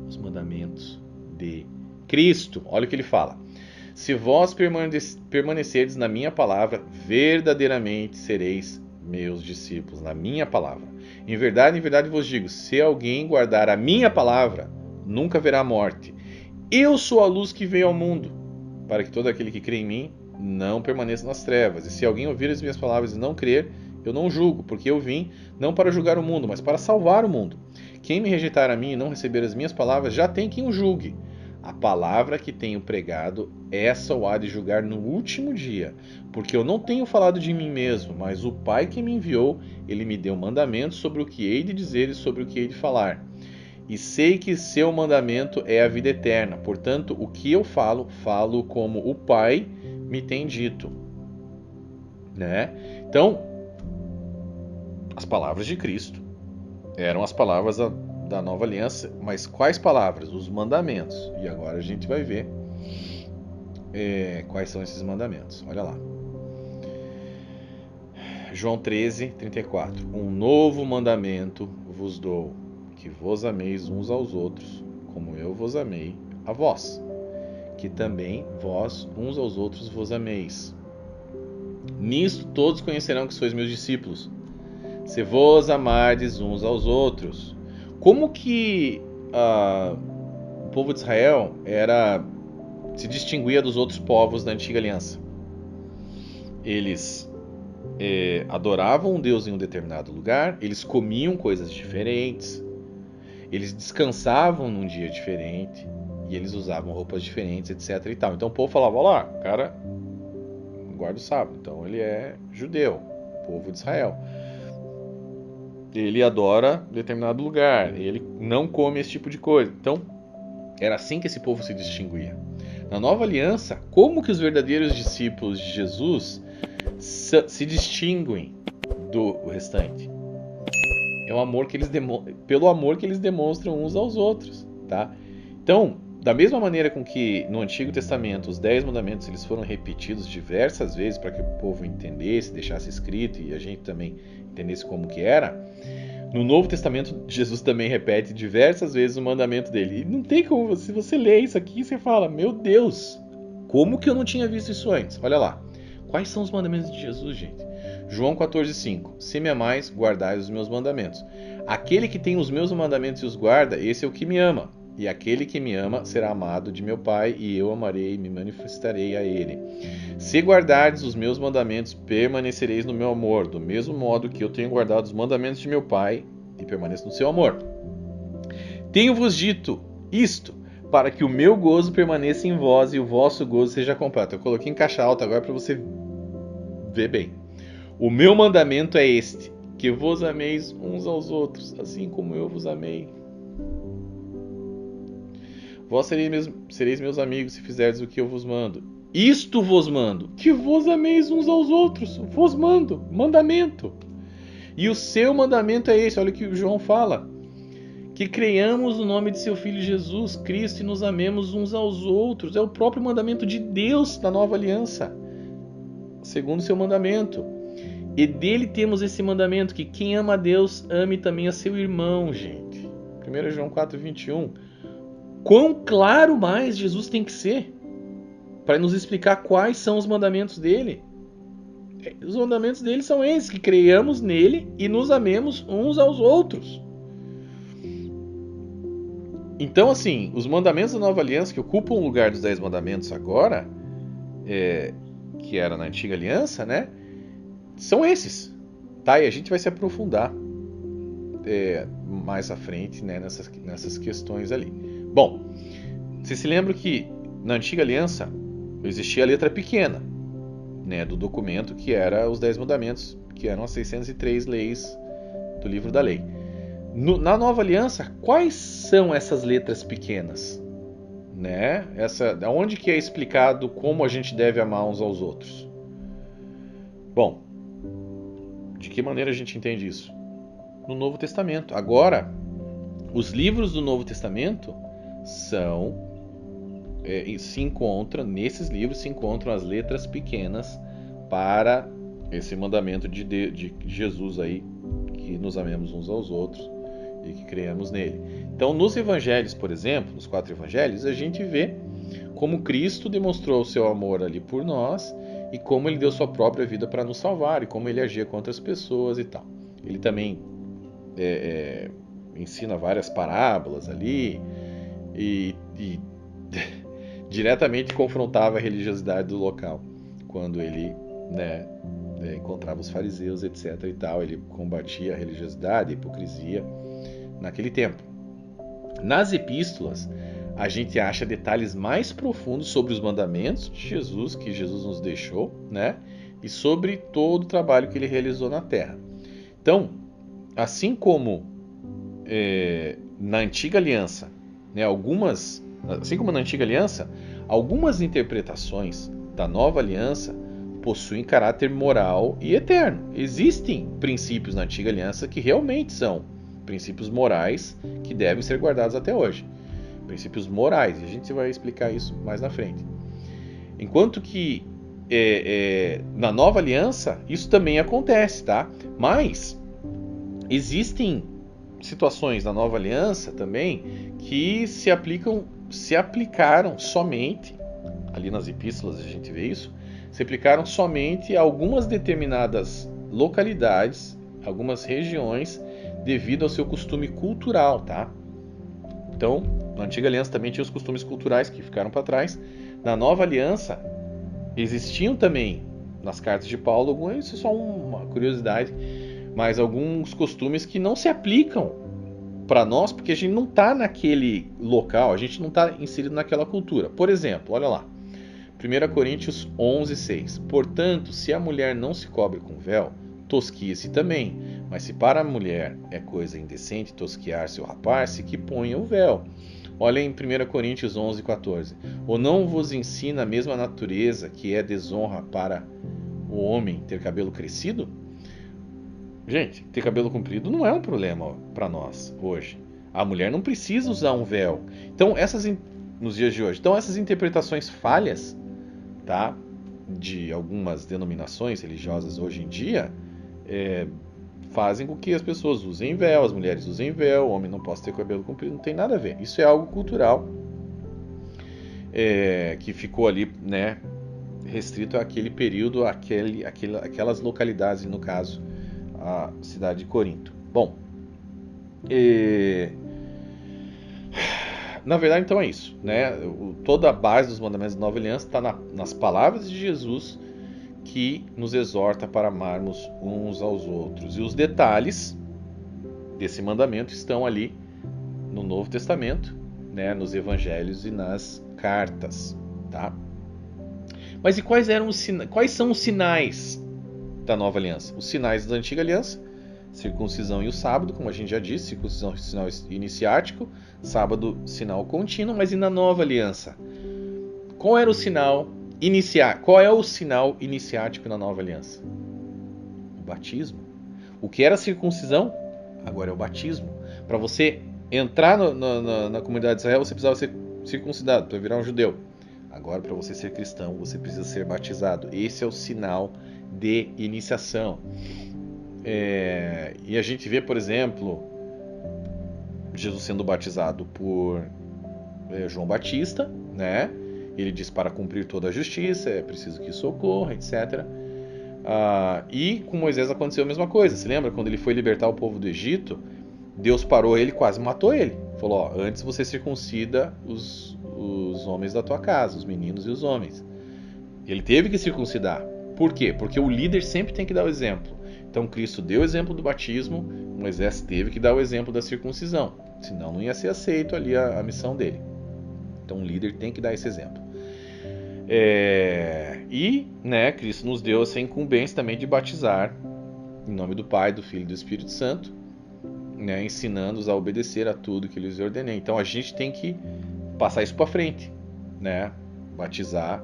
Os mandamentos de Cristo. Olha o que ele fala. Se vós permanecerdes na minha palavra, verdadeiramente sereis meus discípulos, na minha palavra. Em verdade vos digo, se alguém guardar a minha palavra, nunca verá morte. Eu sou a luz que veio ao mundo, para que todo aquele que crê em mim não permaneça nas trevas. E se alguém ouvir as minhas palavras e não crer, eu não julgo, porque eu vim não para julgar o mundo, mas para salvar o mundo. Quem me rejeitar a mim e não receber as minhas palavras, já tem quem o julgue. A palavra que tenho pregado, essa o há de julgar no último dia, porque eu não tenho falado de mim mesmo, mas o Pai que me enviou, ele me deu mandamentos sobre o que hei de dizer e sobre o que hei de falar. E sei que seu mandamento é a vida eterna, portanto, o que eu falo, falo como o Pai me tem dito. Né? Então, as palavras de Cristo eram as palavras da nova aliança, mas quais palavras? Os mandamentos. E agora a gente vai ver quais são esses mandamentos. Olha lá. João 13:34. Um novo mandamento vos dou, que vos ameis uns aos outros, como eu vos amei a vós, que também vós uns aos outros vos ameis. Nisto todos conhecerão que sois meus discípulos, se vos amardes uns aos outros. Como que o povo de Israel se distinguia dos outros povos da antiga aliança? Eles adoravam um Deus em um determinado lugar, eles comiam coisas diferentes, eles descansavam num dia diferente e eles usavam roupas diferentes, etc. e tal. Então o povo falava: olha lá, o cara guarda o sábado, então ele é judeu, povo de Israel. Ele adora determinado lugar, ele não come esse tipo de coisa. Então, Era assim que esse povo se distinguia. Na nova aliança, como que os verdadeiros discípulos de Jesus se distinguem do restante? É o amor que pelo amor que eles demonstram uns aos outros, tá? Então, da mesma maneira com que no Antigo Testamento os 10 mandamentos eles foram repetidos diversas vezes para que o povo entendesse, deixasse escrito e a gente também entendesse como que era, no Novo Testamento Jesus também repete diversas vezes o mandamento dele. E não tem como, se você lê isso aqui, você fala, meu Deus, como que eu não tinha visto isso antes? Olha lá, quais são os mandamentos de Jesus, gente? João 14,5. Se me amais, guardai os meus mandamentos. Aquele que tem os meus mandamentos e os guarda, esse é o que me ama. E aquele que me ama será amado de meu Pai, e eu amarei e me manifestarei a ele. Se guardardes os meus mandamentos, permanecereis no meu amor, do mesmo modo que eu tenho guardado os mandamentos de meu Pai e permaneço no seu amor. Tenho-vos dito isto, para que o meu gozo permaneça em vós e o vosso gozo seja completo. Eu coloquei em caixa alta agora para você ver bem. O meu mandamento é este, que vos ameis uns aos outros, assim como eu vos amei. Vós sereis meus amigos se fizerdes o que eu vos mando. Isto vos mando, que vos ameis uns aos outros. Vos mando, mandamento. E o seu mandamento é esse, olha o que o João fala. Que creiamos no nome de seu Filho Jesus Cristo e nos amemos uns aos outros. É o próprio mandamento de Deus da nova aliança, segundo o seu mandamento. E dele temos esse mandamento, que quem ama a Deus, ame também a seu irmão, gente. 1 João 4,21. Quão claro mais Jesus tem que ser para nos explicar quais são os mandamentos dele. Os mandamentos dele são esses, que creiamos nele e nos amemos uns aos outros. Então, assim, os mandamentos da nova aliança, que ocupam o lugar dos 10 mandamentos agora, que era na antiga aliança, né? São esses, tá? E a gente vai se aprofundar mais à frente, né, nessas questões ali. Bom, você se lembra que na antiga aliança existia a letra pequena, né, do documento que era os 10 mandamentos, que eram as 603 leis do livro da lei. Na nova aliança, quais são essas letras pequenas? Né? Onde que é explicado como a gente deve amar uns aos outros? Bom, de que maneira a gente entende isso? No Novo Testamento. Agora, os livros do Novo Testamento nesses livros se encontram as letras pequenas para esse mandamento de Jesus aí, que nos amemos uns aos outros e que creiamos nele. Então, nos evangelhos, por exemplo, nos 4 evangelhos, a gente vê como Cristo demonstrou o seu amor ali por nós e como ele deu sua própria vida para nos salvar e como ele agia com outras pessoas e tal. Ele também ensina várias parábolas ali e diretamente confrontava a religiosidade do local quando ele, né, encontrava os fariseus, etc. e tal. Ele combatia a religiosidade, a hipocrisia naquele tempo. Nas epístolas, a gente acha detalhes mais profundos sobre os mandamentos de Jesus, que Jesus nos deixou, né? E sobre todo o trabalho que ele realizou na terra. Então, assim como na antiga aliança, né, assim como na antiga aliança, algumas interpretações da nova aliança possuem caráter moral e eterno. Existem princípios na antiga aliança que realmente são princípios morais que devem ser guardados até hoje. Princípios morais, e a gente vai explicar isso mais na frente. Enquanto que na nova aliança isso também acontece, tá? Mas existem situações na nova aliança também que se aplicaram somente, ali nas epístolas a gente vê isso, se aplicaram somente a algumas determinadas localidades, algumas regiões, devido ao seu costume cultural, tá? Então, na antiga aliança também tinha os costumes culturais que ficaram para trás. Na nova aliança existiam também, nas cartas de Paulo, isso é só uma curiosidade, mas alguns costumes que não se aplicam para nós, porque a gente não está naquele local, a gente não está inserido naquela cultura. Por exemplo, olha lá, 1 Coríntios 11:6. Portanto, se a mulher não se cobre com véu, tosquia-se também. Mas se para a mulher é coisa indecente tosquiar-se ou rapar-se, que ponha o véu. Olha em 1 Coríntios 11:14. Ou não vos ensina a mesma natureza que é desonra para o homem ter cabelo crescido? Gente, ter cabelo comprido não é um problema para nós hoje. A mulher não precisa usar um véu. Então, nos dias de hoje, então essas interpretações falhas, tá, de algumas denominações religiosas hoje em dia, fazem com que as pessoas usem véu, as mulheres usem véu, o homem não possa ter cabelo comprido, não tem nada a ver. Isso é algo cultural, que ficou ali, né, restrito àquele período, aquelas localidades, no caso, a cidade de Corinto. Bom, na verdade, então é isso, né? Toda a base dos mandamentos da Nova Aliança está nas palavras de Jesus, que nos exorta para amarmos uns aos outros. E os detalhes desse mandamento estão ali no Novo Testamento, né? Nos Evangelhos e nas cartas, tá? Mas e quais são os sinais da Nova Aliança? Os sinais da Antiga Aliança: circuncisão e o sábado, como a gente já disse, circuncisão sinal iniciático, sábado sinal contínuo. Mas e na Nova Aliança? Qual era o sinal Qual é o sinal iniciático na Nova Aliança? O batismo. O que era circuncisão, agora é o batismo. Para você entrar na comunidade de Israel, você precisava ser circuncidado para virar um judeu. Agora, para você ser cristão, você precisa ser batizado. Esse é o sinal de iniciação. E a gente vê, por exemplo, Jesus sendo batizado por João Batista, né? Ele diz: para cumprir toda a justiça é preciso que isso ocorra, etc. E com Moisés aconteceu a mesma coisa. Se lembra quando ele foi libertar o povo do Egito? Deus parou ele, quase matou ele. Falou: antes você circuncida os homens da tua casa, os meninos e os homens. Ele teve que circuncidar. Por quê? Porque o líder sempre tem que dar o exemplo. Então Cristo deu o exemplo do batismo, Moisés teve que dar o exemplo da circuncisão. Senão não ia ser aceito ali a missão dele. Então o líder tem que dar esse exemplo. Né, Cristo nos deu essa incumbência também de batizar em nome do Pai, do Filho e do Espírito Santo, né, ensinando-os a obedecer a tudo que lhes ordenei. Então a gente tem que passar isso para frente, né? Batizar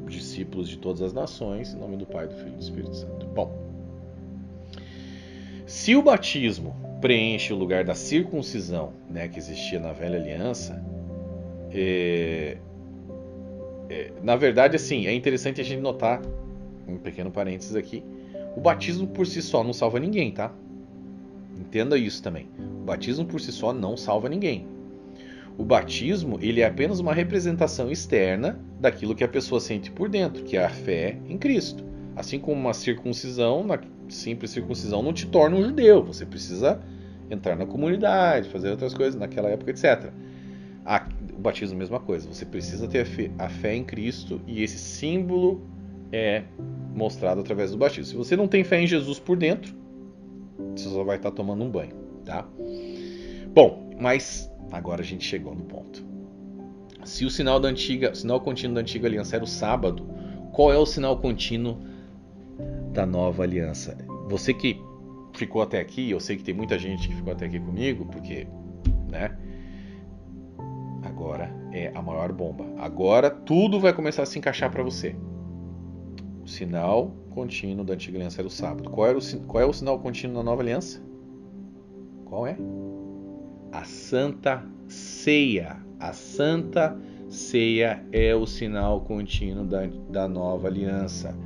discípulos de todas as nações em nome do Pai, do Filho e do Espírito Santo. Bom, se o batismo preenche o lugar da circuncisão, né, que existia na Velha Aliança, na verdade, assim, é interessante a gente notar, um pequeno parênteses aqui, o batismo por si só não salva ninguém, tá? Entenda isso também. O batismo por si só não salva ninguém. O batismo, ele é apenas uma representação externa daquilo que a pessoa sente por dentro, que é a fé em Cristo. Assim como uma circuncisão, uma simples circuncisão não te torna um judeu. Você precisa entrar na comunidade, fazer outras coisas naquela época, etc. O batismo é a mesma coisa. Você precisa ter a fé em Cristo, e esse símbolo é mostrado através do batismo. Se você não tem fé em Jesus por dentro, você só vai estar tomando um banho, tá? Bom, mas agora a gente chegou no ponto. Se o sinal contínuo da antiga aliança era o sábado, qual é o sinal contínuo da nova aliança? Você que ficou até aqui, eu sei que tem muita gente que ficou até aqui comigo, porque, né? Agora é a maior bomba. Agora tudo vai começar a se encaixar para você. O sinal contínuo da antiga aliança era o sábado. Qual é o sinal contínuo da nova aliança? Qual é? A Santa Ceia. A Santa Ceia é o sinal contínuo da nova aliança,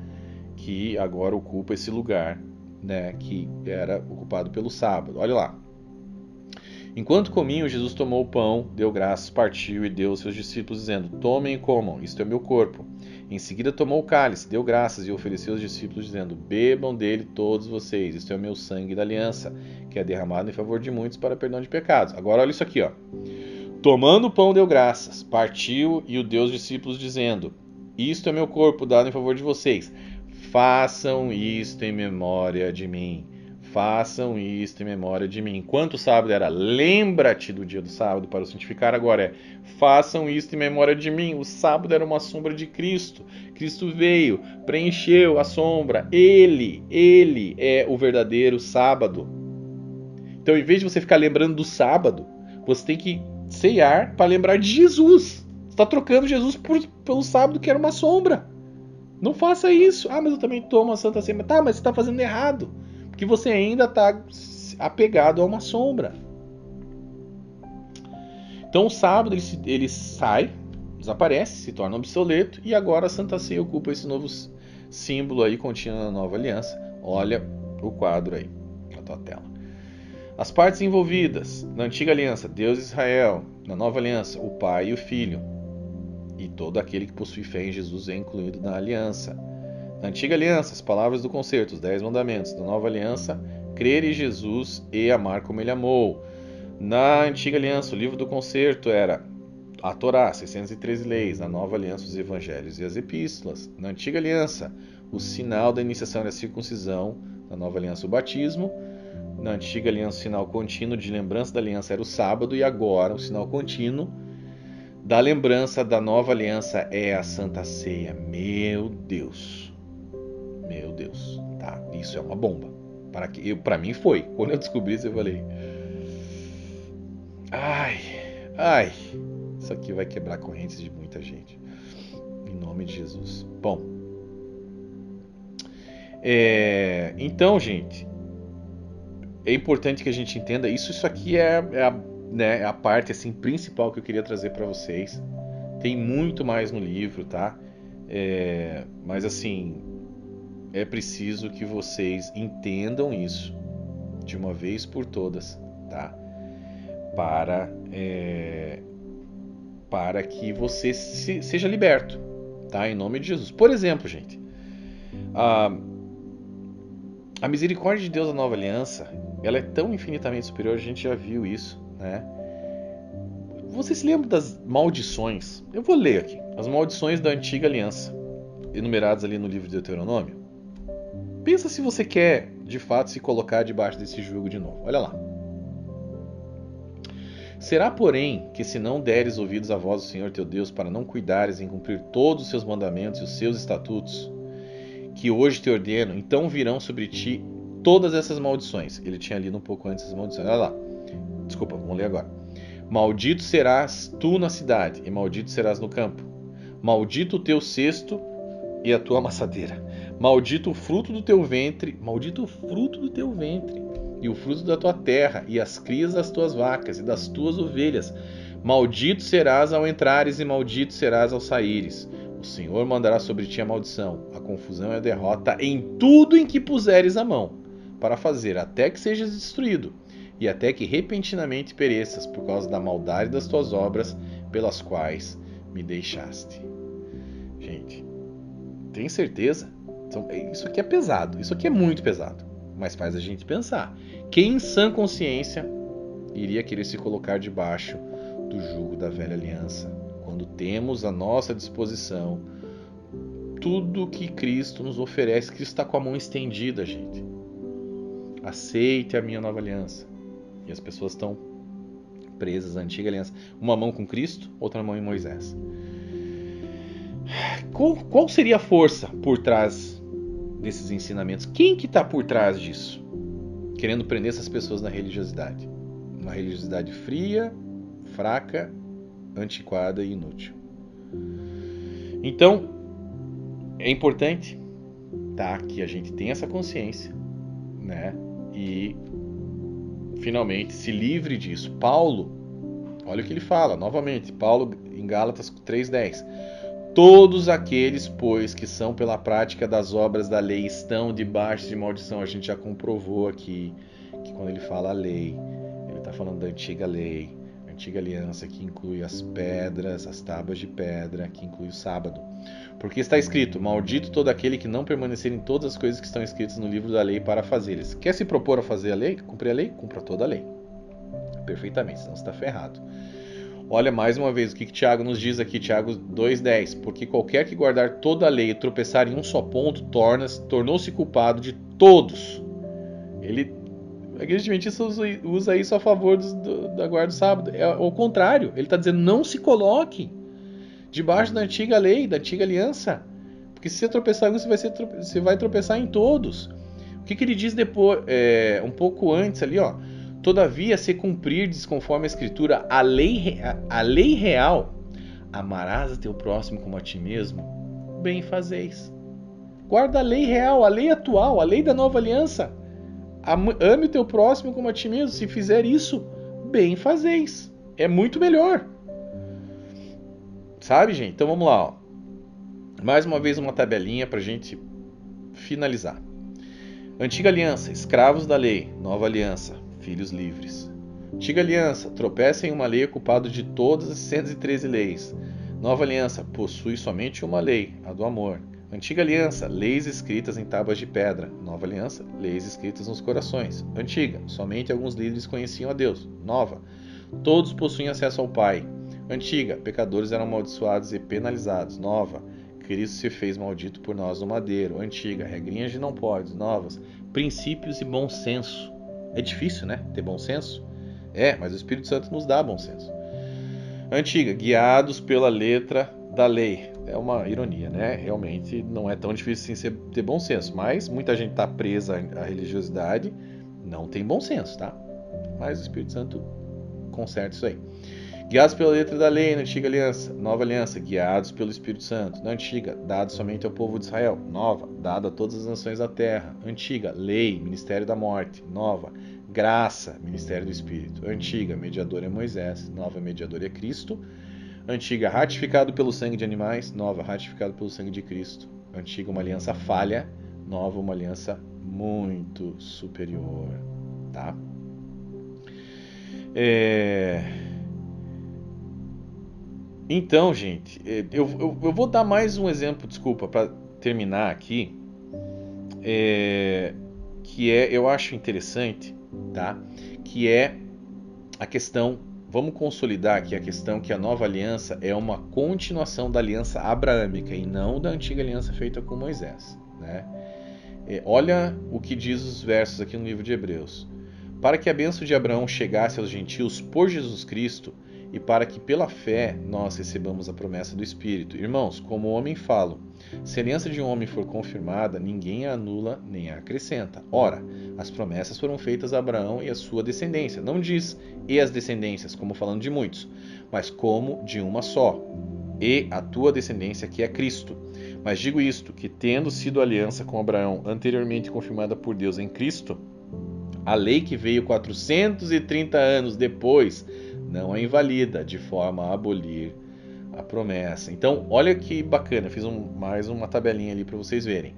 que agora ocupa esse lugar, né, que era ocupado pelo sábado. Olha lá. Enquanto comiam, Jesus tomou o pão, deu graças, partiu e deu aos seus discípulos, dizendo: tomem e comam, isto é meu corpo. Em seguida tomou o cálice, deu graças e ofereceu aos discípulos, dizendo: bebam dele todos vocês, isto é o meu sangue da aliança, que é derramado em favor de muitos para perdão de pecados. Agora olha isso aqui, ó. Tomando o pão, deu graças, partiu e o deu aos discípulos, dizendo: isto é meu corpo dado em favor de vocês. Façam isto em memória de mim. Façam isto em memória de mim. Enquanto o sábado era lembra-te do dia do sábado, para o santificar, agora é façam isto em memória de mim. O sábado era uma sombra de Cristo. Cristo veio, preencheu a sombra. Ele é o verdadeiro sábado. Então, em vez de você ficar lembrando do sábado, Você tem que ceiar para lembrar de Jesus. Você está trocando Jesus pelo sábado, que era uma sombra. Não faça isso. Ah, mas eu também tomo a Santa Ceia. Tá, mas você está fazendo errado. Porque você ainda está apegado a uma sombra. Então o sábado ele sai, desaparece, se torna obsoleto. E agora a Santa Ceia ocupa esse novo símbolo aí contínuo na nova aliança. Olha o quadro aí na tua tela. As partes envolvidas na antiga aliança, Deus e Israel. Na nova aliança, o Pai e o Filho. E todo aquele que possui fé em Jesus é incluído na aliança. Na antiga aliança, as palavras do concerto, os 10 mandamentos. Na nova aliança, crer em Jesus e amar como ele amou. Na antiga aliança, o livro do concerto era a Torá, 613 leis. Na nova aliança, os evangelhos e as epístolas. Na antiga aliança, o sinal da iniciação era a circuncisão. Na nova aliança, o batismo. Na antiga aliança, o sinal contínuo de lembrança da aliança era o sábado. E agora, o sinal contínuo da lembrança da nova aliança é a Santa Ceia. Meu Deus. Meu Deus. Tá? Isso é uma bomba. Para mim foi. Quando eu descobri isso, eu falei... Ai. Isso aqui vai quebrar correntes de muita gente. Em nome de Jesus. Bom. Então, gente... É importante que a gente entenda isso. Isso aqui é a parte assim, principal que eu queria trazer para vocês. Tem muito mais no livro, tá? Mas assim, é preciso que vocês entendam isso de uma vez por todas, tá? Para que você seja liberto, tá? Em nome de Jesus. Por exemplo, gente, a misericórdia de Deus da nova aliança, ela é tão infinitamente superior, a gente já viu isso, né? Você se lembra das maldições? Eu vou ler aqui. As maldições da antiga aliança, enumeradas ali no livro de Deuteronômio. Pensa se você quer, de fato, se colocar debaixo desse jugo de novo. Olha lá. Será, porém, que se não deres ouvidos à voz do Senhor teu Deus, para não cuidares em cumprir todos os seus mandamentos e os seus estatutos, que hoje te ordeno, então virão sobre ti todas essas maldições. Ele tinha lido um pouco antes essas maldições. Olha lá. Desculpa, vamos ler agora. Maldito serás tu na cidade, e maldito serás no campo. Maldito o teu cesto e a tua amassadeira. Maldito o fruto do teu ventre, e o fruto da tua terra, e as crias das tuas vacas e das tuas ovelhas. Maldito serás ao entrares, e maldito serás ao saíres. O Senhor mandará sobre ti a maldição, a confusão e a derrota em tudo em que puseres a mão, para fazer até que sejas destruído, e até que repentinamente pereças por causa da maldade das tuas obras, pelas quais me deixaste. Gente, tem certeza? Então, isso aqui é pesado, isso aqui é muito pesado, mas faz a gente pensar. Quem em sã consciência iria querer se colocar debaixo do jugo da velha aliança, quando temos à nossa disposição tudo que Cristo nos oferece? Cristo está com a mão estendida, gente. Aceite a minha nova aliança. E as pessoas estão presas à antiga aliança. Uma mão com Cristo, outra mão em Moisés. Qual seria a força por trás desses ensinamentos? Quem que está por trás disso? Querendo prender essas pessoas na religiosidade. Uma religiosidade fria, fraca, antiquada e inútil. Então, é importante, tá, que a gente tenha essa consciência, né? E finalmente se livre disso. Paulo, olha o que ele fala novamente, Paulo em Gálatas 3:10. Todos aqueles, pois, que são pela prática das obras da lei estão debaixo de maldição. A gente já comprovou aqui que quando ele fala a lei, ele está falando da antiga lei, a antiga aliança, que inclui as pedras, as tábuas de pedra, que inclui o sábado. Porque está escrito: maldito todo aquele que não permanecer em todas as coisas que estão escritas no livro da lei para fazê-las. Quer se propor a fazer a lei? Cumprir a lei? Cumpra toda a lei. Perfeitamente, senão você está ferrado. Olha mais uma vez o que Tiago nos diz aqui, Tiago 2:10. Porque qualquer que guardar toda a lei e tropeçar em um só ponto, tornou-se culpado de todos. A Igreja Adventista usa isso a favor da guarda do sábado. É o contrário, ele está dizendo: não se coloque debaixo da antiga lei, da antiga aliança. Porque se você tropeçar em um, você vai tropeçar em todos. O que ele diz depois, um pouco antes ali, ó. Todavia, se cumprirdes conforme a Escritura, a lei real, amarás a teu próximo como a ti mesmo, bem fazeis. Guarda a lei real, a lei atual, a lei da nova aliança. Ame o teu próximo como a ti mesmo. Se fizer isso, bem fazeis. É muito melhor. Sabe, gente? Então vamos lá. Ó. Mais uma vez uma tabelinha para a gente finalizar. Antiga aliança, escravos da lei. Nova aliança, filhos livres. Antiga aliança, tropeça em uma lei ocupado de todas as 113 leis. Nova aliança, possui somente uma lei, a do amor. Antiga aliança, leis escritas em tábuas de pedra. Nova aliança, leis escritas nos corações. Antiga, somente alguns líderes conheciam a Deus. Nova, todos possuem acesso ao Pai. Antiga, pecadores eram amaldiçoados e penalizados. Nova, Cristo se fez maldito por nós no madeiro. Antiga, regrinhas de não podes. Novas, princípios e bom senso. É difícil, né? Ter bom senso? É, mas o Espírito Santo nos dá bom senso. Antiga, guiados pela letra da lei. É uma ironia, né? Realmente não é tão difícil assim ter bom senso. Mas muita gente está presa à religiosidade, não tem bom senso, tá? Mas o Espírito Santo conserta isso aí. Guiados pela letra da lei na antiga aliança. Nova aliança, guiados pelo Espírito Santo. Na antiga, dado somente ao povo de Israel. Nova, dado a todas as nações da terra. Antiga, lei, ministério da morte. Nova, graça, ministério do Espírito. Antiga, mediador é Moisés. Nova, mediador é Cristo. Antiga, ratificado pelo sangue de animais. Nova, ratificado pelo sangue de Cristo. Antiga, uma aliança falha. Nova, uma aliança muito superior. Tá? Então, gente, eu vou dar mais um exemplo, desculpa, para terminar aqui, que eu acho interessante, tá? Que é a questão, vamos consolidar aqui a questão que a nova aliança é uma continuação da aliança abraâmica e não da antiga aliança feita com Moisés, né? Olha o que diz os versos aqui no livro de Hebreus. Para que a bênção de Abraão chegasse aos gentios por Jesus Cristo, e para que pela fé nós recebamos a promessa do Espírito. Irmãos, como o homem falo, se a aliança de um homem for confirmada, ninguém a anula nem a acrescenta. Ora, as promessas foram feitas a Abraão e a sua descendência. Não diz e as descendências, como falando de muitos, mas como de uma só, e a tua descendência, que é Cristo. Mas digo isto, que tendo sido aliança com Abraão anteriormente confirmada por Deus em Cristo, a lei que veio 430 anos depois não a invalida, de forma a abolir a promessa. Então, olha que bacana, fiz mais uma tabelinha ali para vocês verem.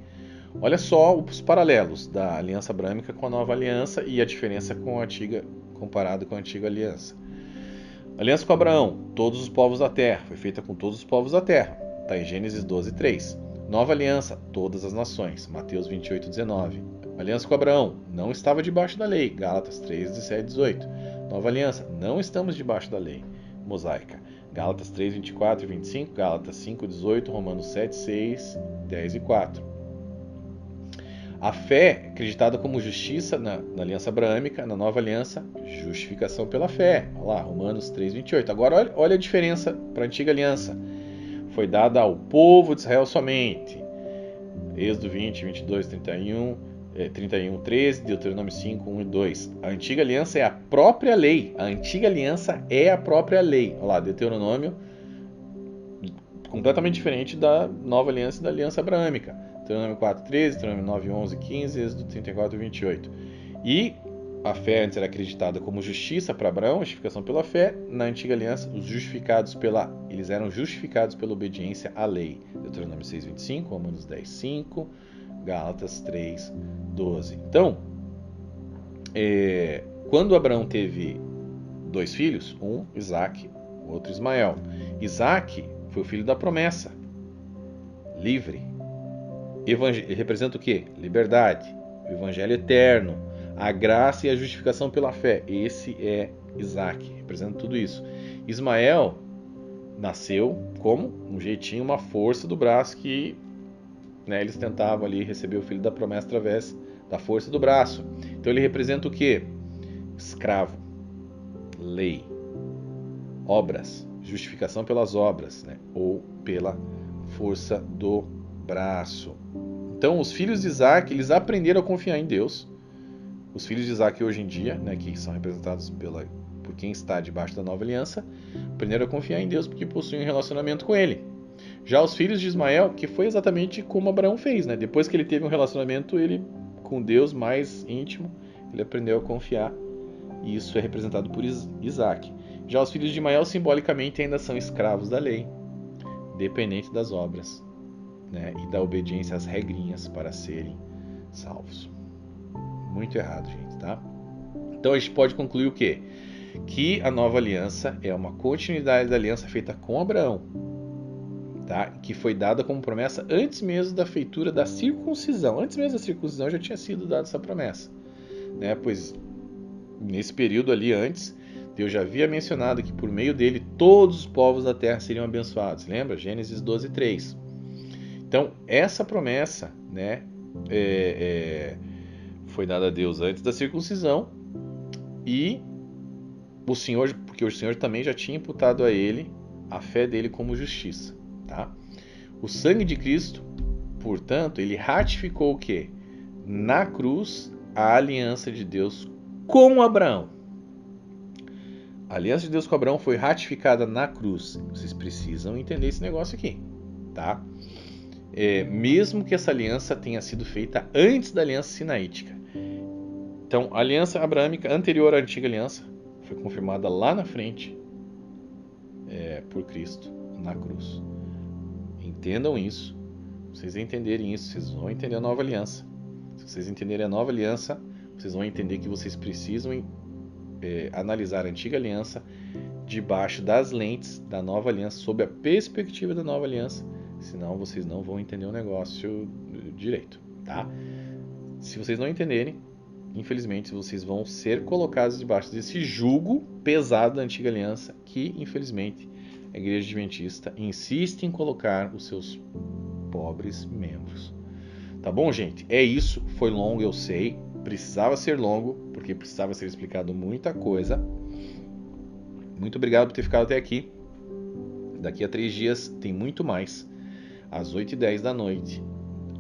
Olha só os paralelos da aliança abrâmica com a nova aliança e a diferença com a antiga, comparado com a antiga aliança. Aliança com Abraão, todos os povos da terra, foi feita com todos os povos da terra. Está em Gênesis 12:3. Nova aliança, todas as nações, Mateus 28:19. Aliança com Abraão, não estava debaixo da lei, Gálatas 3:17-18. Nova aliança, não estamos debaixo da lei mosaica, Gálatas 3:24-25, Gálatas 5:18, Romanos 7:6, 10 e 4. A fé, acreditada como justiça na aliança abraâmica, na nova aliança, justificação pela fé. Olha lá, Romanos 3:28. Agora olha a diferença para a antiga aliança. Foi dada ao povo de Israel somente. Êxodo 20, 22, 31, 13, Deuteronômio 5, 1 e 2. A antiga aliança é a própria lei. A antiga aliança é a própria lei. Olha lá, Deuteronômio, completamente diferente da nova aliança e da aliança abraâmica. Deuteronômio 4, 13, Deuteronômio 9, 11, 15, Êxodo 34 e 28. E a fé antes era acreditada como justiça para Abraão, justificação pela fé. Na antiga aliança, eles eram justificados pela obediência à lei. Deuteronômio 6, 25, Romanos 10, 5, Gálatas 3, 12. Então, quando Abraão teve 2 filhos, um Isaac, o outro Ismael. Isaac foi o filho da promessa, livre. Ele representa o quê? Liberdade, o evangelho eterno, a graça e a justificação pela fé. Esse é Isaac, representa tudo isso. Ismael nasceu como um jeitinho, uma força do braço que, né, eles tentavam ali receber o filho da promessa através da força do braço. Então ele representa o quê? Escravo, lei, obras, justificação pelas obras, né, ou pela força do braço. Então os filhos de Isaac, eles aprenderam a confiar em Deus, Os filhos de Isaac hoje em dia, né, que são representados por quem está debaixo da nova aliança, aprenderam a confiar em Deus porque possuem um relacionamento com Ele. Já os filhos de Ismael, que foi exatamente como Abraão fez, né? Depois que ele teve um relacionamento com Deus mais íntimo, ele aprendeu a confiar, e isso é representado por Isaac. Já os filhos de Ismael, simbolicamente, ainda são escravos da lei, dependentes das obras, né? E da obediência às regrinhas para serem salvos. Muito errado, gente, tá? Então a gente pode concluir o quê? Que a nova aliança é uma continuidade da aliança feita com Abraão, tá? Que foi dada como promessa antes mesmo da feitura da circuncisão. Antes mesmo da circuncisão já tinha sido dada essa promessa, né? Pois nesse período ali antes, Deus já havia mencionado que por meio dele todos os povos da terra seriam abençoados. Lembra? Gênesis 12:3. Então essa promessa, né, foi dada a Deus antes da circuncisão, e porque o Senhor também já tinha imputado a ele a fé dele como justiça, tá? O sangue de Cristo, portanto, ele ratificou o quê? Na cruz, a aliança de Deus com Abraão. A aliança de Deus com Abraão foi ratificada na cruz. Vocês precisam entender esse negócio aqui, tá? Mesmo que essa aliança tenha sido feita antes da aliança sinaítica. Então, a aliança abraâmica anterior à antiga aliança foi confirmada lá na frente por Cristo na cruz. Entendam isso. Se vocês entenderem isso, vocês vão entender a nova aliança. Se vocês entenderem a nova aliança, vocês vão entender que vocês precisam analisar a antiga aliança debaixo das lentes da nova aliança, sob a perspectiva da nova aliança. Senão vocês não vão entender o negócio direito, tá? Se vocês não entenderem, infelizmente vocês vão ser colocados debaixo desse jugo pesado da antiga aliança que, infelizmente, a Igreja Adventista insiste em colocar os seus pobres membros. Tá bom, gente? É isso. Foi longo, eu sei. Precisava ser longo, porque precisava ser explicado muita coisa. Muito obrigado por ter ficado até aqui. Daqui a 3 dias tem muito mais. Às 8h10 da noite.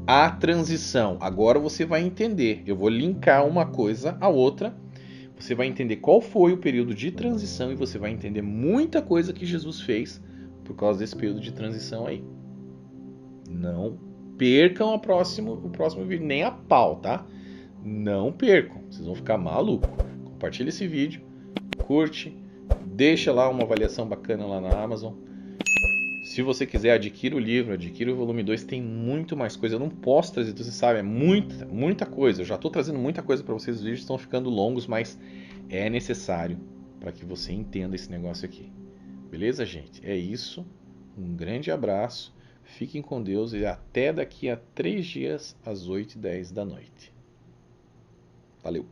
A transição. Agora você vai entender. Eu vou linkar uma coisa à outra. Você vai entender qual foi o período de transição e você vai entender muita coisa que Jesus fez por causa desse período de transição aí. Não percam o próximo vídeo, nem a pau, tá? Não percam, vocês vão ficar malucos. Compartilha esse vídeo, curte, deixa lá uma avaliação bacana lá na Amazon. Se você quiser, adquira o livro, adquira o volume 2, tem muito mais coisa. Eu não posso trazer, você sabe, é muita coisa. Eu já estou trazendo muita coisa para vocês, os vídeos estão ficando longos, mas é necessário para que você entenda esse negócio aqui. Beleza, gente? É isso. Um grande abraço, fiquem com Deus e até daqui a 3 dias, às 8h10 da noite. Valeu!